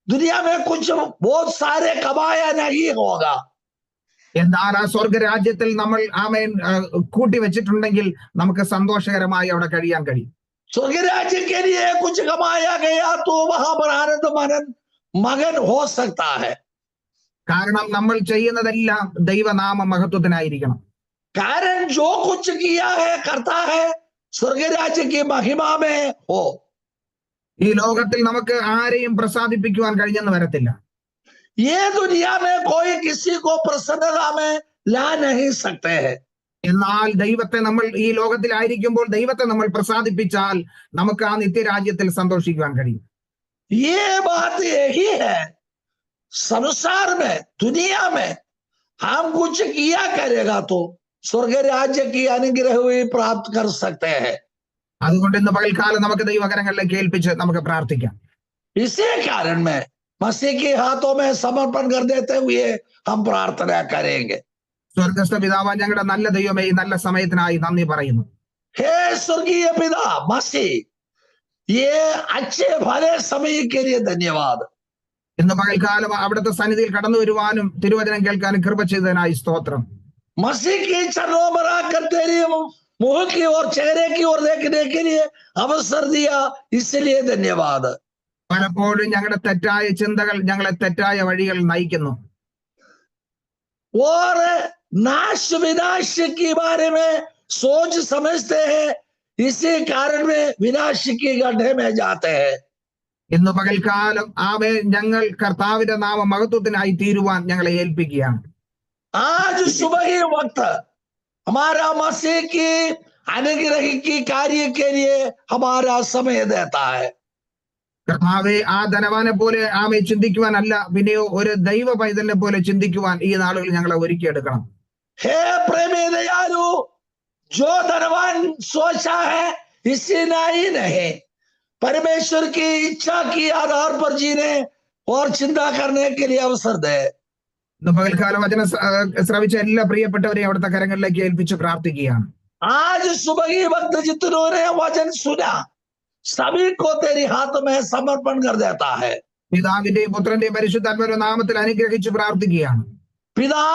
दुनिया में कुछ बहुत सारे कमाया नहीं होगा, എന്നാൽ ആ സ്വർഗരാജ്യത്തിൽ നമ്മൾ ആമേൻ കൂട്ടി വെച്ചിട്ടുണ്ടെങ്കിൽ നമുക്ക് സന്തോഷകരമായി അവിടെ കഴിയാൻ കഴിയും. स्वर्ग राज्य के लिए कुछ कमाया गया तो वहां पर आनंद मनन मगन हो सकता है। കാരണം നമ്മൾ ചെയ്യുന്നതെല്ലാം ദൈവനാമ മഹത്വത്തിനായിരിക്കണം. कारण जो कुछ किया है करता है स्वर्ग राज्य की महिमा में हो। ഈ ലോകത്തിൽ നമുക്ക് ആരെയും പ്രസാദിപ്പിക്കുവാൻ കഴിഞ്ഞെന്ന് വരത്തില്ല. ये दुनिया में कोई किसी को प्रसन्नता में ला नहीं सकते हैं। എന്നാൽ ദൈവത്തെ നമ്മൾ ഈ ലോകത്തിലായിരിക്കുമ്പോൾ ദൈവത്തെ നമ്മൾ പ്രസാദിപ്പിച്ചാൽ നമുക്ക് ആ നിത്യരാജ്യത്തിൽ സന്തോഷിക്കുവാൻ കഴിയും. ये बात यही है, संसार में दुनिया में हम कुछ किया करेगा तो स्वर्ग राज्य की अनुग्रह भी प्राप्त कर सकते हैं। അതുകൊണ്ട് ഇന്ന് പകൽക്കാലം നമുക്ക് ദൈവകരങ്ങളിലേക്ക് ഏൽപ്പിച്ച് നമുക്ക് പ്രാർത്ഥിക്കാം. इसी कारण में मसीह के हाथों में समर्पण कर देते हुए हम प्रार्थना करेंगे। സ്വർഗസ്ഥ പിതാവാൻ ഞങ്ങളുടെ നല്ല ദൈവമേ, ഈ നല്ല സമയത്തിനായി നന്ദി പറയുന്നു. हे स्वर्गीय पिता मसीह, ये अच्छे भले समय के लिए धन्यवाद। ഇന്ന് പകൽക്കാലം അവിടുത്തെ സന്നിധിയിൽ കടന്നു വരുവാനും തിരുവചനം കേൾക്കാനും കൃപ ചെയ്തതിനായി സ്തോത്രം. मसीह के चरणों में आकर तेरी मुंह की ओर, चेहरे की ओर देखने के लिए अवसर दिया, इसलिए धन्यवाद। പലപ്പോഴും ഞങ്ങളുടെ തെറ്റായ ചിന്തകൾ ഞങ്ങളെ തെറ്റായ വഴികൾ നയിക്കുന്നു. और नाश विनाश के बारे में सोच समझते हैं, इसी कारण में विनाश के गड्ढे में जाते हैं। ഇന്ന് പകൽക്കാലം ആമേ ഞങ്ങൾ കർത്താവിന്റെ നാമ മഹത്വത്തിനായി തീരുവാൻ ഞങ്ങളെ ഏൽപ്പിക്കുകയാണ്. आज सुबह ही वक्त हमारा मसीह की अनुग्रह की कार्य के लिए हमारा समय देता है। കർത്താവെ, ആ ധനവാനെ പോലെ ആമെ ചിന്തിക്കുവാനല്ല, പിന്നെയോ ഒരു ദൈവ പൈതലിനെ പോലെ ചിന്തിക്കുവാൻ ഈ നാളുകൾ ഞങ്ങളെ ഒരുക്കിയെടുക്കണം. हे प्रेमी दयालु, जो धनवान सोचा है इसीना ही नहीं, परमेश्वर की इच्छा की आधार पर जीने और चिंता करने के लिए अवसर दे। ഇന്ന് പകൽക്കാലം വചനം ശ്രവിച്ച എല്ലാ പ്രിയപ്പെട്ടവരെയും അവിടുത്തെ കരങ്ങളിലേക്ക് ഏൽപ്പിച്ച് പ്രാർത്ഥിക്കുകയാണ്. आज सुबह के वक्त जितनों ने वचन सुना, सभी को तेरी हाथ में समर्पण कर देता है। പിതാവിന്റെയും പുത്രന്റെയും പരിശുദ്ധാത്മാവിന്റെ നാമത്തിൽ അനുഗ്രഹിച്ച് പ്രാർത്ഥിക്കുകയാണ്. पिता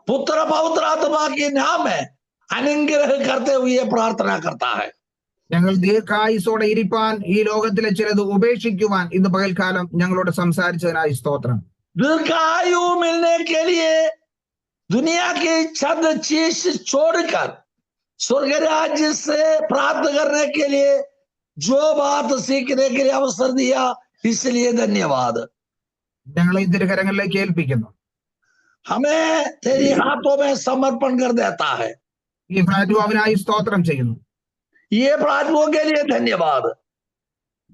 पुत्र पवित्र आत्मा के नाम में अनुग्रह करते हुए प्रार्थना करता है। ഞങ്ങൾ ദീർഘായുസോടെ ഇരിപ്പാൻ, ഈ ലോകത്തിലെ ചിലത് ഉപേക്ഷിക്കുവാൻ ഇന്ന് പകൽക്കാലം ഞങ്ങളോട് സംസാരിച്ചതിനായി സ്തോത്രം. दीर्घायु मिलने के लिए दुनिया की चंद चीज छोड़कर स्वर्ग राज्य से प्राप्त करने के लिए जो बात सीखने के लिए अवसर दिया, इसलिए धन्यवाद। ഞങ്ങളെ ഈ തിരുകരങ്ങളിലേക്ക് ഏൽപ്പിക്കുന്നു. हमें तेरी हाथों में समर्पण कर देता है। ഈ പ്ലാറ്റ്ഫോമിനായി സ്തോത്രം ചെയ്യുന്നു. ये प्लाटफॉर्म के लिए धन्यवाद।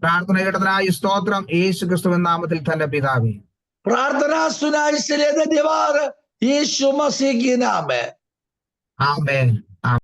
പ്രാർത്ഥന കേട്ടതിനായി സ്തോത്രം, യേശു ക്രിസ്തുവിൻ നാമത്തിൽ തന്നെ പിതാവേ. प्रार्थना सुना इसलिए धन्यवाद, यीशु मसीह के नाम में, ആമേൻ.